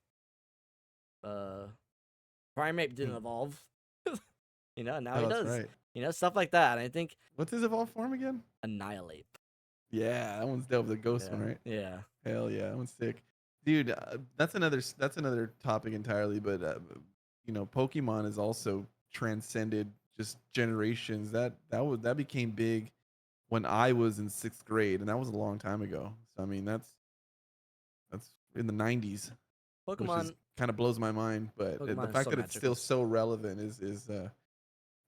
uh Primate didn't evolve, now he Oh, that's does. right. Stuff like that. And I think What's his evolved form again? Annihilate. Yeah, that one's dope. The ghost Yeah. one, right? Yeah. Hell yeah, that one's sick, dude. That's another topic entirely. But Pokemon has also transcended just generations. That became big when I was in 6th grade, and that was a long time ago. So I mean, that's in the 90s, which is Pokemon kind of blows my mind. But the Pokemon is fact so that it's still magical. so relevant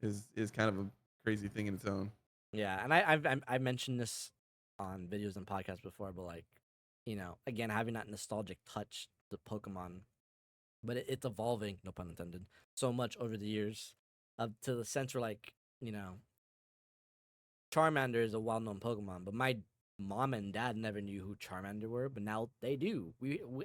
is kind of a crazy thing in its own. Yeah, and I mentioned this on videos and podcasts before, but like, again, having that nostalgic touch the Pokemon, but it's evolving, no pun intended, so much over the years, to the sense where like, you know, Charmander is a well-known Pokemon, but my mom and dad never knew who Charmander were, but now they do.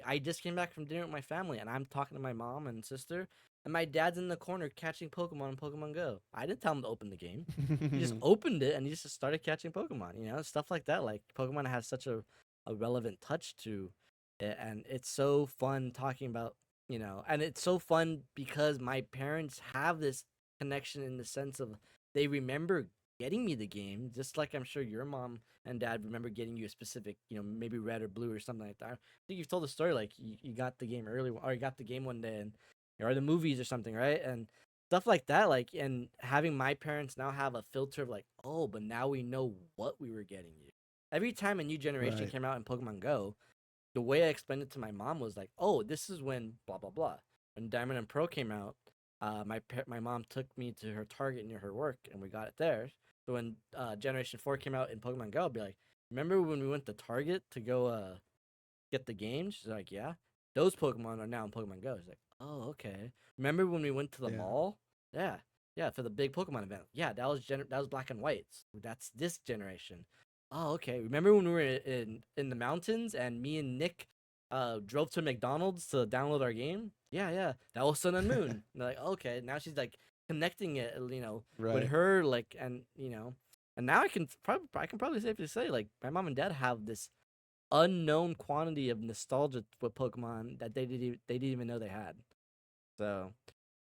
I just came back from dinner with my family, and I'm talking to my mom and sister, and my dad's in the corner catching Pokemon in Pokemon Go. I didn't tell him to open the game. He just opened it and he just started catching Pokemon. Stuff like that. Like Pokemon has such a relevant touch to it, and it's so fun talking about. And it's so fun because my parents have this connection in the sense of they remember getting me the game, just like I'm sure your mom and dad remember getting you a specific, maybe red or blue or something like that. I think you've told the story like you got the game early, or you got the game one day, and or the movies or something, right? And stuff like that, like, and having my parents now have a filter of like, oh, but now we know what we were getting you. Every time a new generation Right. came out in Pokemon Go, the way I explained it to my mom was like, oh, this is when blah blah blah. When Diamond and Pearl came out, my mom took me to her Target near her work, and we got it there. So when Generation 4 came out in Pokemon Go, I'd be like, remember when we went to Target to go get the game? She's like, yeah. Those Pokemon are now in Pokemon Go. She's like, oh, okay. Remember when we went to the Yeah. mall? Yeah. Yeah, for the big Pokemon event. Yeah, that was Black and White. That's this generation. Oh, okay. Remember when we were in the mountains and me and Nick drove to McDonald's to download our game? Yeah, yeah. That was Sun and Moon. And they're like, okay. Now she's like connecting it, with Right. her, like, and and now I can probably safely say like my mom and dad have this unknown quantity of nostalgia with Pokemon that they didn't even know they had. So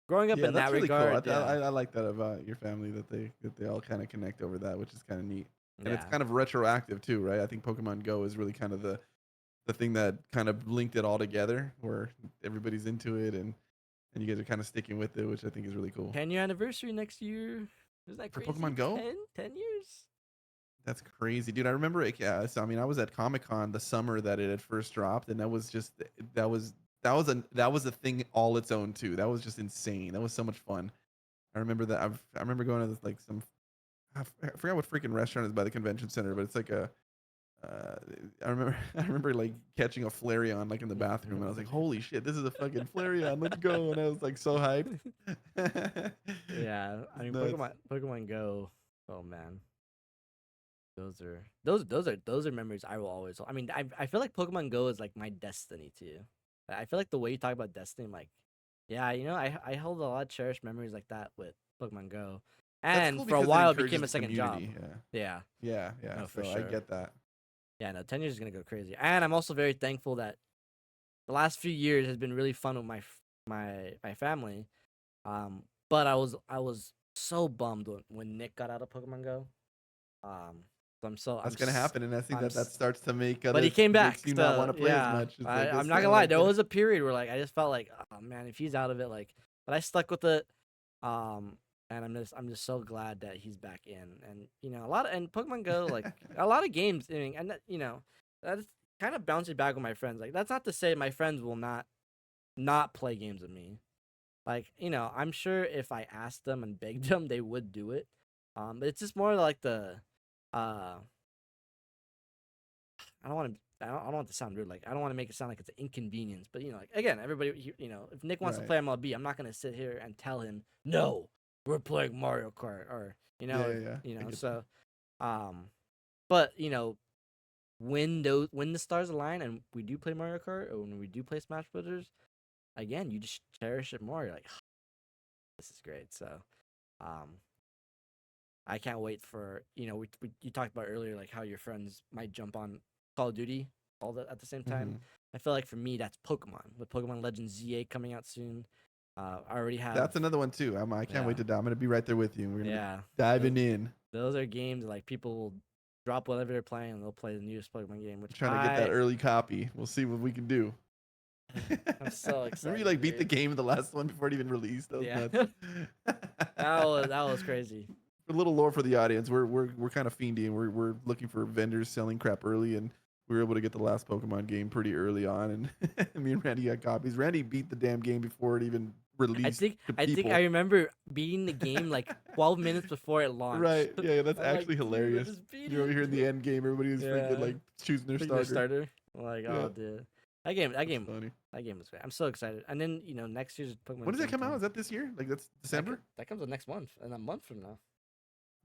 growing up Yeah, in that that's really cool. regard, yeah, I like that about your family that they all kind of connect over that, which is kind of neat. And it's yeah, kind of retroactive too, right? I think Pokemon Go is really kind of the thing that kind of linked it all together, where everybody's into it and you guys are kind of sticking with it, which I think is really cool. 10-year anniversary next year. Isn't that For crazy? Pokemon Go, 10 years. that's crazy, dude. I remember it. Yeah, so I mean, I was at Comic Con the summer that it had first dropped, and that was just that was that was a thing all its own too. That was just insane. That was so much fun. I remember that. I remember going to this, like some I forgot what freaking restaurant is by the convention center, but it's like a. Uh, I remember I remember like catching a Flareon like in the bathroom, and I was like, "Holy shit, this is a fucking Flareon! Let's go!" And I was like so hyped. Yeah, I It's mean nuts. Pokemon Go. Oh man, those are memories I will always. I mean, I feel like Pokemon Go is like my destiny too. I feel like the way you talk about destiny, I'm like, yeah, I hold a lot of cherished memories like that with Pokemon Go, That's and cool for a because it while it encourages became a the second job. community. Yeah, Yeah, yeah, yeah. no, for So I sure. get that. Yeah, no, 10 years is gonna go crazy, and I'm also very thankful that the last few years has been really fun with my family. But I was so bummed when Nick got out of Pokemon Go. Um, so That's gonna happen, and I think I'm that s- starts to make but he other came makes back. you not want So to play as yeah, much. It's like I'm it's not kind gonna of lie. like There that. was a period where like I just felt like, oh man, if he's out of it, like, but I stuck with it. Um, and I'm just so glad that he's back in. And a lot of and Pokemon Go, like a lot of games. I mean, and that's kind of bouncing back with my friends. Like that's not to say my friends will not play games with me. Like, I'm sure if I asked them and begged them, they would do it. But it's just more like the uh I don't want to. I don't want to sound rude. Like I don't want to make it sound like it's an inconvenience. But like again, everybody. If Nick wants to Right. play MLB, I'm not gonna sit here and tell him no. We're playing Mario Kart, or Yeah, yeah, yeah. I get so. But when the stars align and we do play Mario Kart or when we do play Smash Brothers, again, you just cherish it more. You're like, this is great. So, um, I can't wait for you talked about earlier like how your friends might jump on Call of Duty at the same time. Mhm. I feel like for me that's Pokemon with Pokemon Legends ZA coming out soon. I already have. That's another one too. I can't wait to. I'm gonna be right there with you. We're gonna be diving in. Those are games like people will drop whatever they're playing and they'll play the newest Pokemon game. Which Trying to get that early copy. We'll see what we can do. I'm so excited. Remember you like beat the game of the last one before it even released? That was nuts. that was crazy. A little lore for the audience. We're kind of fiendy and we're looking for vendors selling crap early, and we were able to get the last Pokemon game pretty early on, and me and Randy got copies. Randy beat the damn game before it even released. I think I remember beating the game like 12 minutes before it launched. Right? Yeah, that's actually hilarious. You're over here in the end game, everybody was freaking like choosing their starter. Like, oh, dude, that game Funny. That game was great. I'm so excited. And then next year's Pokemon. When does that come out? Is that this year? Like that's December? That comes out next month, and a month from now.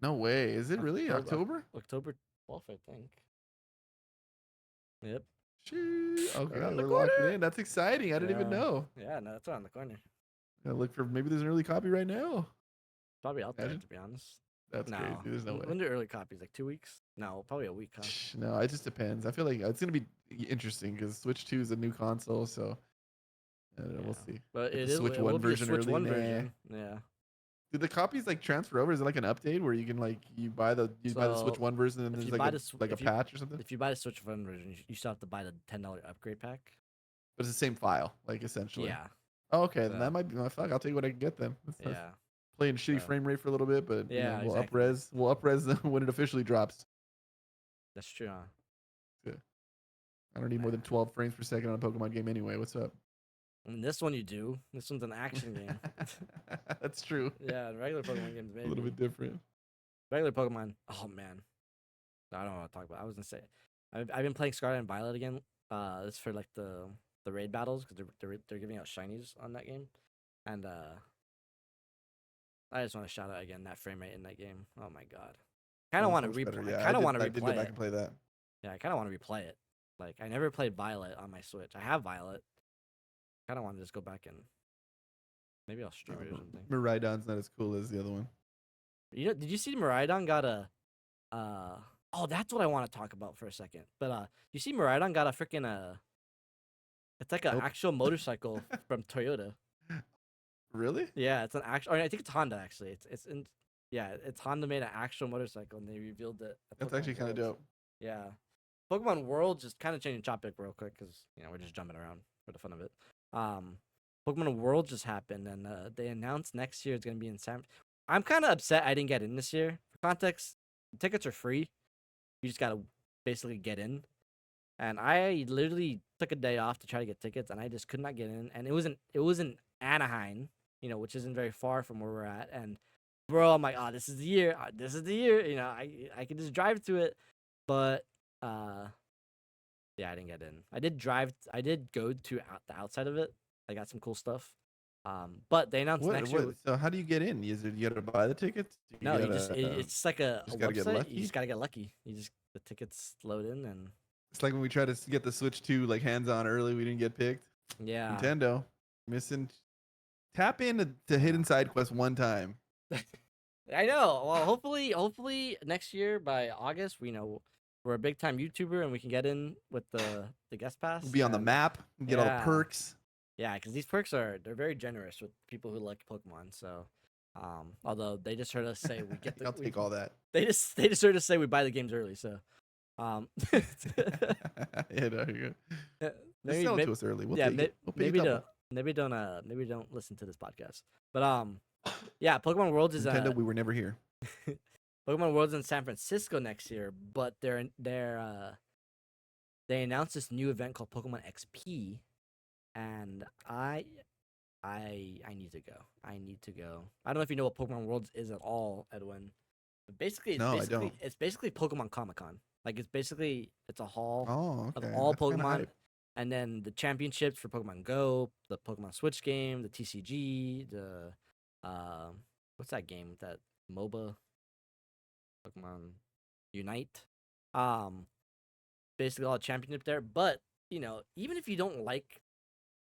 No way. Is it really October? October 12th, I think. Yep. Okay, we're locking in. That's exciting. I didn't even know. Yeah, no, that's around the corner. Gotta look for maybe there's an early copy right now. Probably out there, to be honest. That's crazy. There's no way. When do early copies? Like 2 weeks? No, probably a week. Huh? No, it just depends. I feel like it's gonna be interesting because Switch 2 is a new console, so I don't know. We'll see. But it is Switch 1 version Switch early. 1 version. Yeah. Do the copies like transfer over? Is it like an update where you can like you buy the Switch 1 version and there's like a patch or something? If you buy the Switch 1 version, you still have to buy the $10 upgrade pack. But it's the same file, like essentially. Yeah. Oh, okay, then that might be my fuck. I'll take what I can get then. That's playing shitty frame rate for a little bit, but we'll up-res. We'll up-res when it officially drops. That's true, huh? Good. I don't need more than 12 frames per second on a Pokemon game anyway. What's up? And this one you do. This one's an action game. That's true. Yeah, regular Pokemon games maybe. A little bit different. Regular Pokemon. Oh man, I don't know what to talk about. I was gonna say, I've been playing Scarlet and Violet again. It's for like the raid battles because they're giving out shinies on that game, and I just want to shout out again that frame rate in that game. Oh my god, kind of want to replay. I kind of want to replay. I did go back and play that. Yeah, I kind of want to replay it. Like I never played Violet on my Switch. I have Violet. Kind of want to just go back and maybe I'll stream it or something. Miraidon's not as cool as the other one. Did you see Miraidon got a? Oh, that's what I want to talk about for a second. But you see Miraidon got a freaking it's like an actual motorcycle from Toyota. Really? Yeah, it's an actual. I think it's Honda actually. It's Honda made an actual motorcycle and they revealed it. That's actually kind of dope. Yeah, Pokemon World, just kind of changing topic real quick because we're just jumping around for the fun of it. Pokemon World just happened and they announced next year it's gonna be in San. I'm kind of upset I didn't get in this year. For context, tickets are free. You just gotta basically get in. And I literally took a day off to try to get tickets, and I just could not get in. And it was in Anaheim, which isn't very far from where we're at. And bro, I'm like, oh, this is the year. This is the year. I could just drive to it, but yeah, I didn't get in. I did go to the outside of it. I got some cool stuff. But they announced next year. So how do you get in? You got to buy the tickets? No, it's just like a gotta get website. lucky? You just gotta get lucky. The tickets load in and. It's like when we tried to get the Switch 2 like hands-on early, we didn't get picked. Yeah. Nintendo missing. Tap in to Hidden Side Quest one time. I know. Well, hopefully next year by August, we're a big time YouTuber and we can get in with the guest pass. We'll be on the map. Get all the perks. Yeah, because these perks they're very generous with people who like Pokemon. So, although they just heard us say we get I'll take all that. They just heard us say we buy the games early. So, yeah, no, you're good. Maybe sell it to us early. We'll take it. Maybe don't listen to this podcast. But yeah, Pokemon World is Nintendo. We were never here. Pokemon World's in San Francisco next year, but they announced this new event called Pokemon XP, and I need to go. I don't know if you know what Pokemon Worlds is at all, Edwin. But basically, No, I don't. it's basically Pokemon Comic Con. Like it's a hall Oh, of okay. all That's kind of Pokemon, hype. and then the championships for Pokemon Go, the Pokemon Switch game, the TCG, the what's that game? That MOBA Pokemon Unite. Um, basically all the championship there. But even if you don't like,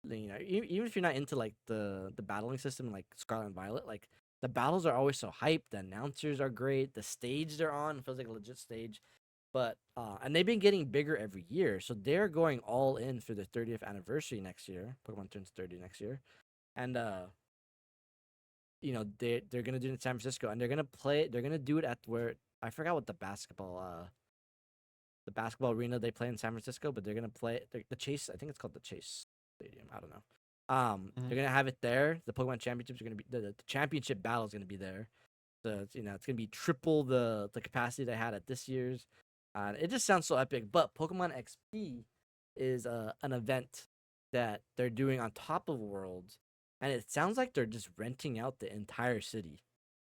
even if you're not into like the battling system like Scarlet and Violet, like the battles are always so hyped. The announcers are great. The stage they're on feels like a legit stage. But and they've been getting bigger every year, so they're going all in for their 30th anniversary next year. Pokemon turns 30 next year, and they're gonna do it in San Francisco, and they're gonna play. They're gonna do it at where I forgot what the basketball arena they play in San Francisco, but they're gonna play the Chase. I think it's called the Chase Stadium. I don't know. They're gonna have it there. The Pokemon Championships are gonna be the championship battle is gonna be there. So it's gonna be triple the capacity they had at this year's. It just sounds so epic. But Pokemon XP is an event that they're doing on top of Worlds, and it sounds like they're just renting out the entire city.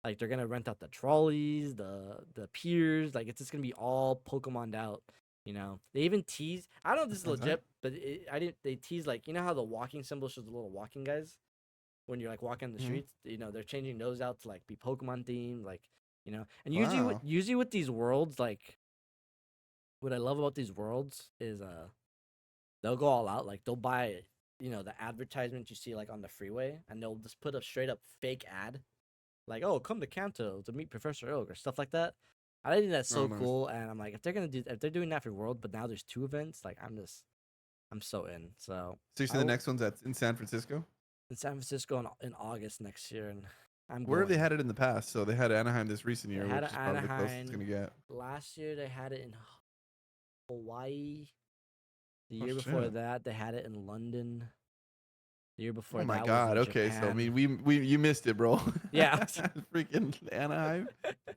Like they're gonna rent out the trolleys, the piers. Like it's just gonna be all Pokemoned out. They even tease. I don't know if That this is sounds hype. legit, but I didn't. They tease like how the walking symbol shows the little walking guys when you're like walking the Mhm. streets. They're changing those out to like be Pokemon themed. Like and Wow. usually with these worlds, like what I love about these worlds is they'll go all out. Like they'll buy the advertisement you see like on the freeway, and they'll just put a straight up fake ad like, oh, come to Kanto to meet Professor Oak or stuff like that. I think that's Oh, so nice. cool, and I'm like, if they're doing that for World, but now there's two events, like I'm so in. So So you I see the will next one's at in San Francisco? in San Francisco in August next year, and I'm Where have they going. had it in the past? So they had Anaheim this recent They year, had which it is probably the closest it's Anaheim gonna get. last year. They had it in Hawaii. The Oh year before shit. that, they had it in London. The year Oh before my that was god. in Okay, so I mean, Japan. we you missed it, bro. Yeah, Freaking Anaheim.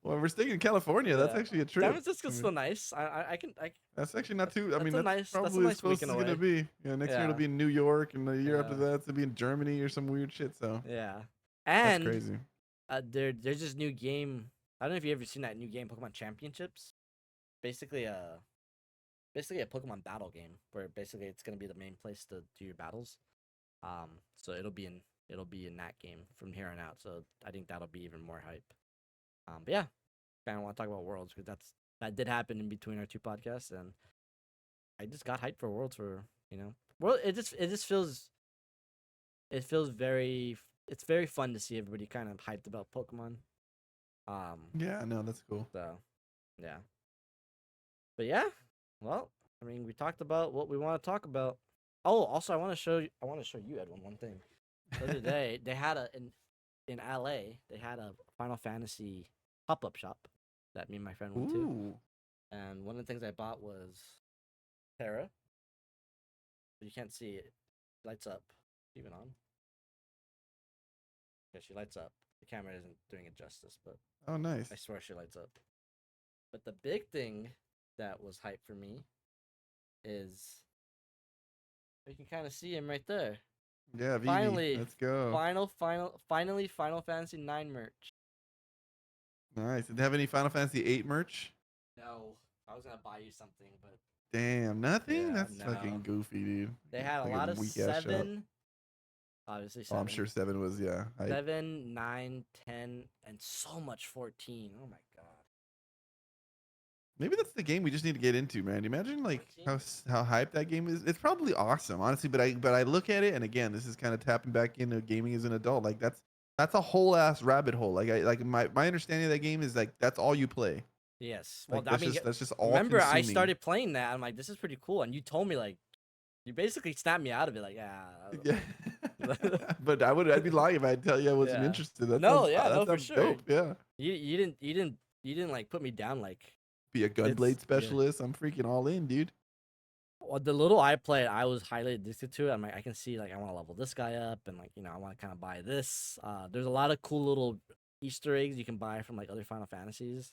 Well, we're staying in California. That's yeah. actually a San trip. I Francisco's mean, still nice. I can that's actually not too. I mean, that's a probably as nice close weekend as it's gonna away. be. Yeah, next year it'll Yeah, be in New York, and the year after yeah, that it'll be in Germany or some weird shit. So yeah. that's And crazy. there's this new game. I don't know if you ever seen that new game, Pokemon Championships. Basically, basically a Pokemon battle game where basically it's gonna be the main place to do your battles. So it'll be in that game from here on out. So I think that'll be even more hype. But yeah, kind of want to talk about Worlds because that did happen in between our two podcasts, and I just got hyped for Worlds for World. It just feels very it's very fun to see everybody kind of hyped about Pokemon. Yeah, no, that's cool. So yeah, but yeah, well, I mean, we talked about what we want to talk about. Oh, also, I want to show you Edwin one thing. The other day, they had in LA. They had a Final Fantasy pop-up shop that me and my friend went to, Ooh, and one of the things I bought was Terra. But you can't see it. Lights up. Even on. Yeah, she lights up. The camera isn't doing it justice, but oh nice. I swear she lights up. But the big thing that was hype for me is you can kind of see him right there. Yeah, Vivi, Finally, let's go. finally, Final Fantasy 9 merch. Nice. Did they have any Final Fantasy 8 merch? No, I was gonna buy you something, but Damn, nothing. yeah, That's no. fucking goofy, dude. They had a lot Fucking of weak ass shop. 7, obviously Oh, I'm 7, sure 7 was hype. 7, 9, 10, and so much 14. Oh my god. Maybe that's the game we just need to get into, man. Imagine like 14? how hyped that game is. It's probably awesome, honestly. But I look at it, and again, this is kind of tapping back into gaming as an adult. Like that's a whole ass rabbit hole. Like my understanding of that game is like that's all you play. Yes. Well, Like I mean, that's just all remember I consuming. started playing that. I'm like, this is pretty cool, and you told me like, you basically snapped me out of it. Like, yeah, Yeah. But I'd be lying if I'd tell you I wasn't yeah. interested. No, yeah, That no, for sounds sure. dope. Yeah. You didn't like put me down like Be a it's gunblade yeah. specialist. I'm freaking all in, dude. Well, the little I played, I was highly addicted to it. I'm like, I can see like I want to level this guy up, and like I want to kind of buy this. There's a lot of cool little Easter eggs you can buy from like other Final Fantasies.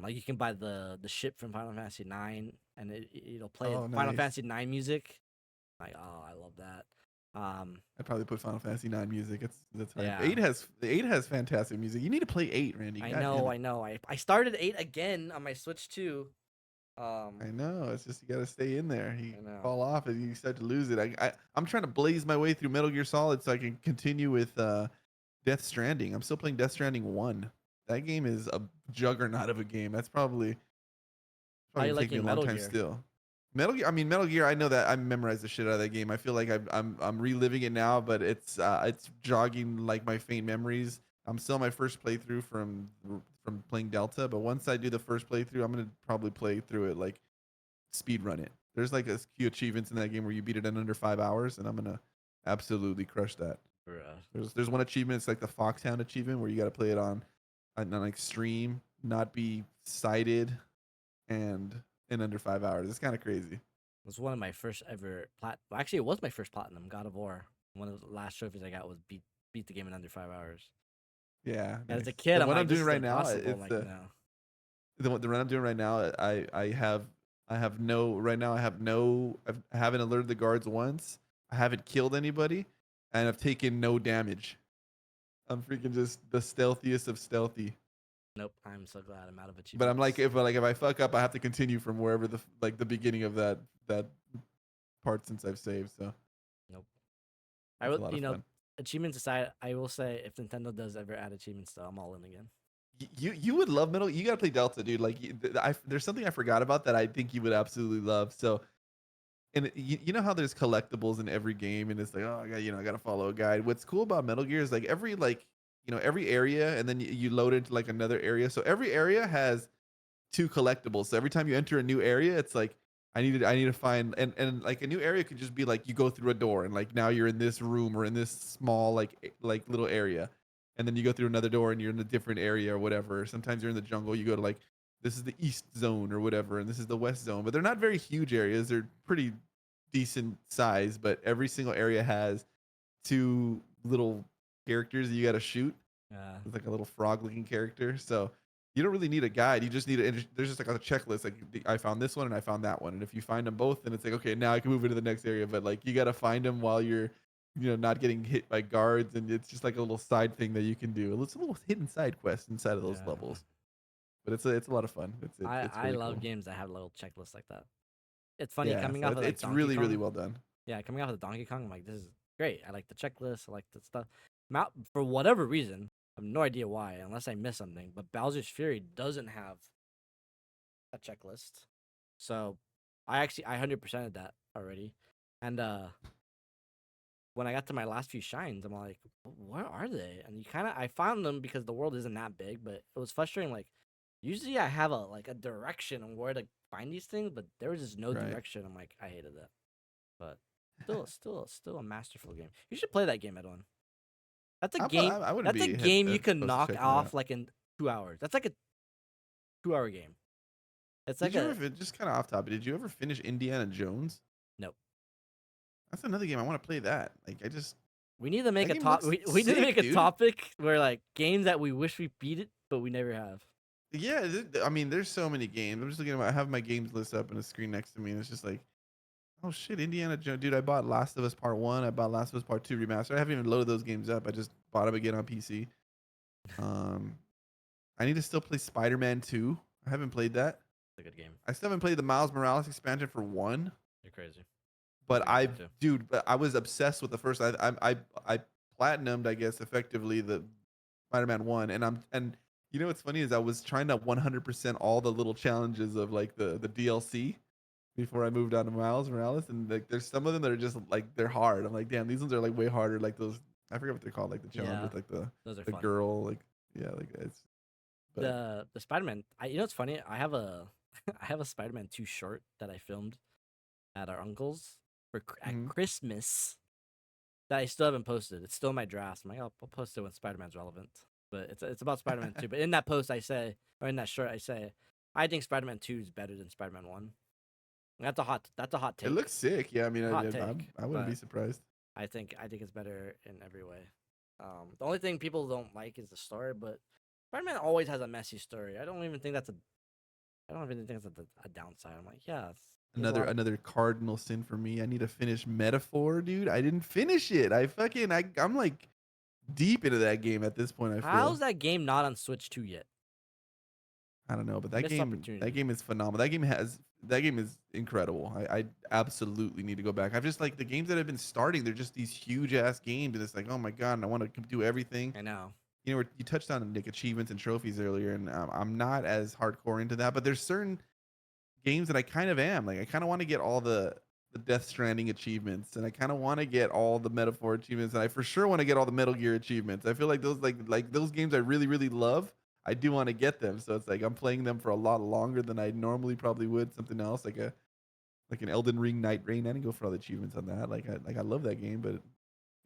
Like you can buy the ship from Final Fantasy 9, and it'll play Oh, Final nice. Fantasy 9 music. Like, oh, I love that. I'd probably put Final Fantasy 9 music. That's hype. Yeah. 8 has fantastic music. You need to play 8, Randy. I God damn know, it. I know. I started 8 again on my Switch too. I know. It's just you got to stay in there. You I know. fall off and you start to lose it. I'm trying to blaze my way through Metal Gear Solid so I can continue with Death Stranding. I'm still playing Death Stranding 1. That game is a juggernaut of a game. That's probably How you gonna take me a liking long Metal time Gear? still. Metal Gear. I know that I memorized the shit out of that game. I feel like I'm reliving it now, but it's jogging like my faint memories. I'm still on my first playthrough from playing Delta, but once I do the first playthrough, I'm gonna probably play through it like speed run it. There's like a few achievements in that game where you beat it in under 5 hours, and I'm gonna absolutely crush that. Bruh. There's one achievement. It's like the Foxhound achievement where you got to play it on extreme, not be sighted, and in under 5 hours. It's kind of crazy. It was one of my first ever well, actually it was my first platinum, God of War. One of the last trophies I got was beat the game in under 5 hours. Yeah, And as nice. a kid, The I'm one I'm like, this doing is right now, impossible. I'm it's like, no. the run I'm doing right now. I have no right now. I haven't alerted the guards once. I haven't killed anybody, and I've taken no damage. I'm freaking just the stealthiest of stealthy. Nope. I'm so glad I'm out of But I'm like, achievements. if I fuck up, I have to continue from wherever the beginning of that part since I've saved. So Nope. I it's will, a lot of fun. achievements aside, I will say if Nintendo does ever add achievements, though, I'm all in again. You would love Metal. You gotta play Delta, dude. Like, there's something I forgot about that I think you would absolutely love. So, and you know how there's collectibles in every game, and it's like, oh, I gotta follow a guide. What's cool about Metal Gear is like every area, and then you load into like another area. So every area has two collectibles. So every time you enter a new area, it's like I need to find and like a new area could just be like you go through a door and like now you're in this room or in this small like little area. And then you go through another door and you're in a different area or whatever. Sometimes you're in the jungle, you go to like this is the east zone or whatever and this is the west zone. But they're not very huge areas. They're pretty decent size, but every single area has two little characters that you got to shoot. Uh, It's like a little frog looking character. So you don't really need a guide. You just need there's just like a checklist. Like I found this one and I found that one. And if you find them both, then it's like, okay, now I can move into the next area. But like you got to find them while you're, not getting hit by guards. And it's just like a little side thing that you can do. It's a little hidden side quest inside of those yeah. levels. But it's a lot of fun. It's I really love cool. games that have little checklists like that. It's funny Yeah. coming So off of like it's Donkey really, really Kong. well done. Yeah, coming off of Donkey Kong, I'm like, this is great. I like the checklist. I like the stuff. For whatever reason, I have no idea why, unless I missed something. But Bowser's Fury doesn't have a checklist, so I 100%ed that already. And when I got to my last few shines, I'm like, where are they? And I found them because the world isn't that big, but it was frustrating. Like, usually I have a direction on where to find these things, but there was just no Right. direction. I'm like, I hated that. But still a masterful game. You should play that game, Edwin. That's a game. I wouldn't That's a be game you can opposed to knock checking it off out. like in 2 hours. That's like a 2 hour game. It's Did like you a ever just kind of off topic? Did you ever finish Indiana Jones? nope. That's another game I want to play. That like I just We need to make that a game top. looks We need to sick, make a dude. topic where like games that we wish we beat it, but we never have. Yeah, I mean, there's so many games. I'm just looking at. I have my games list up on the screen next to me, and it's just like, oh shit, Indiana Jones, dude. I bought Last of Us Part One. I bought Last of Us Part Two remaster. I haven't even loaded those games up. I just bought them again on PC. Um, I need to still play Spider-Man 2. I haven't played that. It's a good game. I still haven't played the Miles Morales expansion for one. You're crazy. But That's a good game, too. but I was obsessed with the first. I platinumed, I guess, effectively the Spider-Man 1, and you know what's funny is I was trying to 100% all the little challenges of like the DLC before I moved on to Miles Morales, and like there's some of them that are just like they're hard. I'm like, damn, these ones are like way harder. Like those, I forget what they're called, like the challenge Yeah, with like those are the fun. girl, like yeah, like it's. But The Spider Man. You know what's funny? I have a I have a Spider Man 2 short that I filmed at our uncle's at mhm. Christmas that I still haven't posted. It's still in my drafts. I'm like, I'll post it when Spider Man's relevant. But it's about Spider Man 2. But in that post, I say, or in that short, I say, I think Spider Man 2 is better than Spider Man 1. That's a hot It take. looks sick. Yeah, I mean, Hot take. I wouldn't be But surprised. I think it's better in every way. The only thing people don't like is the story, but Spider Man always has a messy story. I don't even think that's a downside. I'm like, yeah, He has a lot of Another cardinal sin for me. I need to finish Metaphor, dude. I didn't finish it. I'm like deep into that game at this point. I How's feel. that game not on Switch 2 yet? I don't know, but Missed that opportunity. game is phenomenal. That game is incredible. I absolutely need to go back. I've just like the games that have been starting. They're just these huge ass games, and it's like, oh my god, and I want to do everything. I know. You know, you touched on like achievements and trophies earlier, and I'm not as hardcore into that. But there's certain games that I kind of am. Like I kind of want to get all the Death Stranding achievements, and I kind of want to get all the Metaphor achievements, and I for sure want to get all the Metal Gear achievements. I feel like those like those games I really love. I do want to get them, so it's like I'm playing them for a lot longer than I normally probably would. Something else like an Elden Ring Night Rain. I didn't go for all the achievements on that. I love that game, but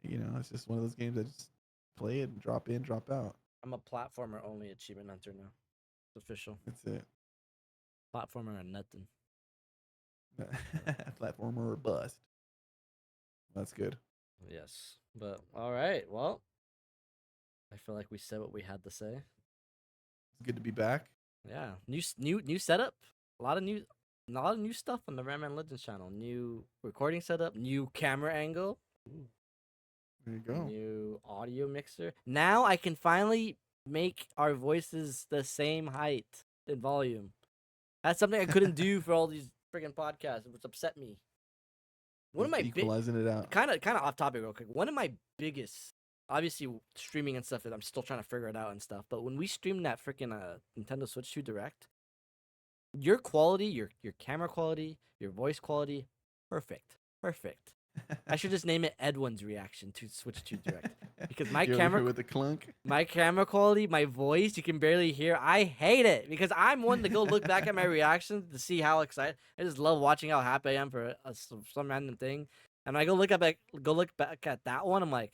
you know it's just one of those games I just play it and drop in, drop out. I'm a platformer only achievement hunter now. It's official. That's it. Platformer or nothing. Platformer or bust. That's good. Yes. But all right. Well, I feel like we said what we had to say. It's good to be back. Yeah. New setup. A lot of new stuff on the Ramman Legends channel. New recording setup, new camera angle. Ooh. There you go. New audio mixer. Now I can finally make our voices the same height and volume. That's something I couldn't do for all these freaking podcasts, which upset me. One of my equalizing it out. Kind of off topic real quick. One of my biggest, obviously streaming and stuff that I'm still trying to figure it out and stuff. But when we streamed that freaking Nintendo Switch 2 Direct, your quality, your camera quality, your voice quality, perfect. I should just name it Edwin's reaction to Switch 2 Direct because my You're camera with the clunk. My camera quality, my voice, you can barely hear. I hate it because I'm one to go look back at my reactions to see how excited. I just love watching how happy I am for some random thing. And when I go look back at that one, I'm like,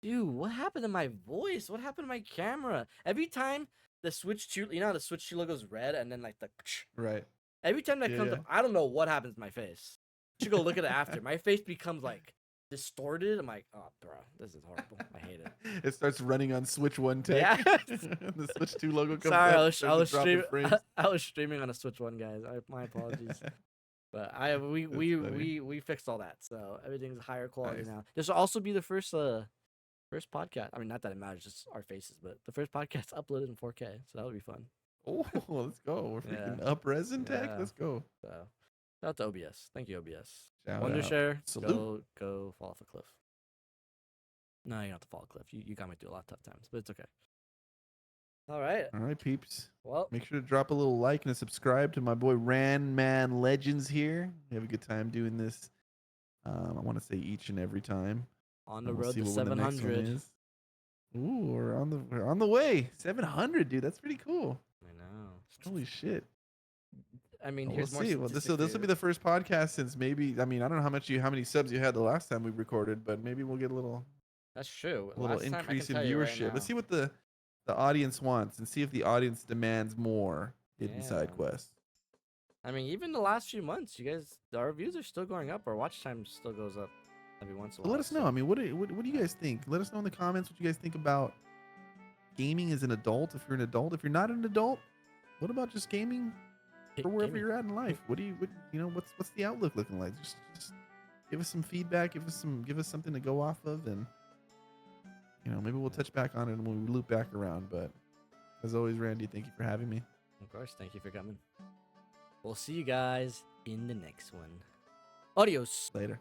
dude, what happened to my voice? What happened to my camera? Every time the Switch 2, you know how the Switch 2 logo is red and then like the right. Every time that comes up, I don't know what happens to my face. You should go look at it after. My face becomes like distorted. I'm like, oh, bro, this is horrible. I hate it. It starts running on Switch 1 tech. Yeah. The Switch 2 logo comes Sorry, up. I was streaming on a Switch 1, guys. My apologies. But we fixed all that, so everything's higher quality now. This will also be the first podcast. I mean, not that it matters, just our faces, but the first podcast uploaded in 4K, so that would be fun. Oh, let's go. We're freaking up-res in tech. Let's go. So, shout out to OBS. Thank you, OBS. Shout Wondershare, Salute. go fall off a cliff. No, you don't have to fall off a cliff. You got me through a lot of tough times, but it's okay. All right, peeps. Well, make sure to drop a little like and a subscribe to my boy Ranman Legends here. We have a good time doing this. I want to say each and every time. On the road to 700. Ooh, we're on the way. 700, dude. That's pretty cool. I know. Holy shit. I mean, we'll see. Well, this will be the first podcast since maybe. I mean, I don't know how many subs you had the last time we recorded, but maybe we'll get a little. That's true. A little increase in viewership. Right, let's see what the audience wants and see if the audience demands more hidden side quests. I mean, even the last few months, our views are still going up. Our watch time still goes up every once in a while. Let us know. I mean, what do you guys think? Let us know in the comments what you guys think about gaming as an adult. If you're an adult, if you're not an adult, what about just gaming for wherever you're at in life? What's the outlook looking like? Just give us some feedback. Give us something to go off of, and maybe we'll touch back on it when we loop back around. But as always, Randy, thank you for having me. Of course, thank you for coming. We'll see you guys in the next one. Adios. Later.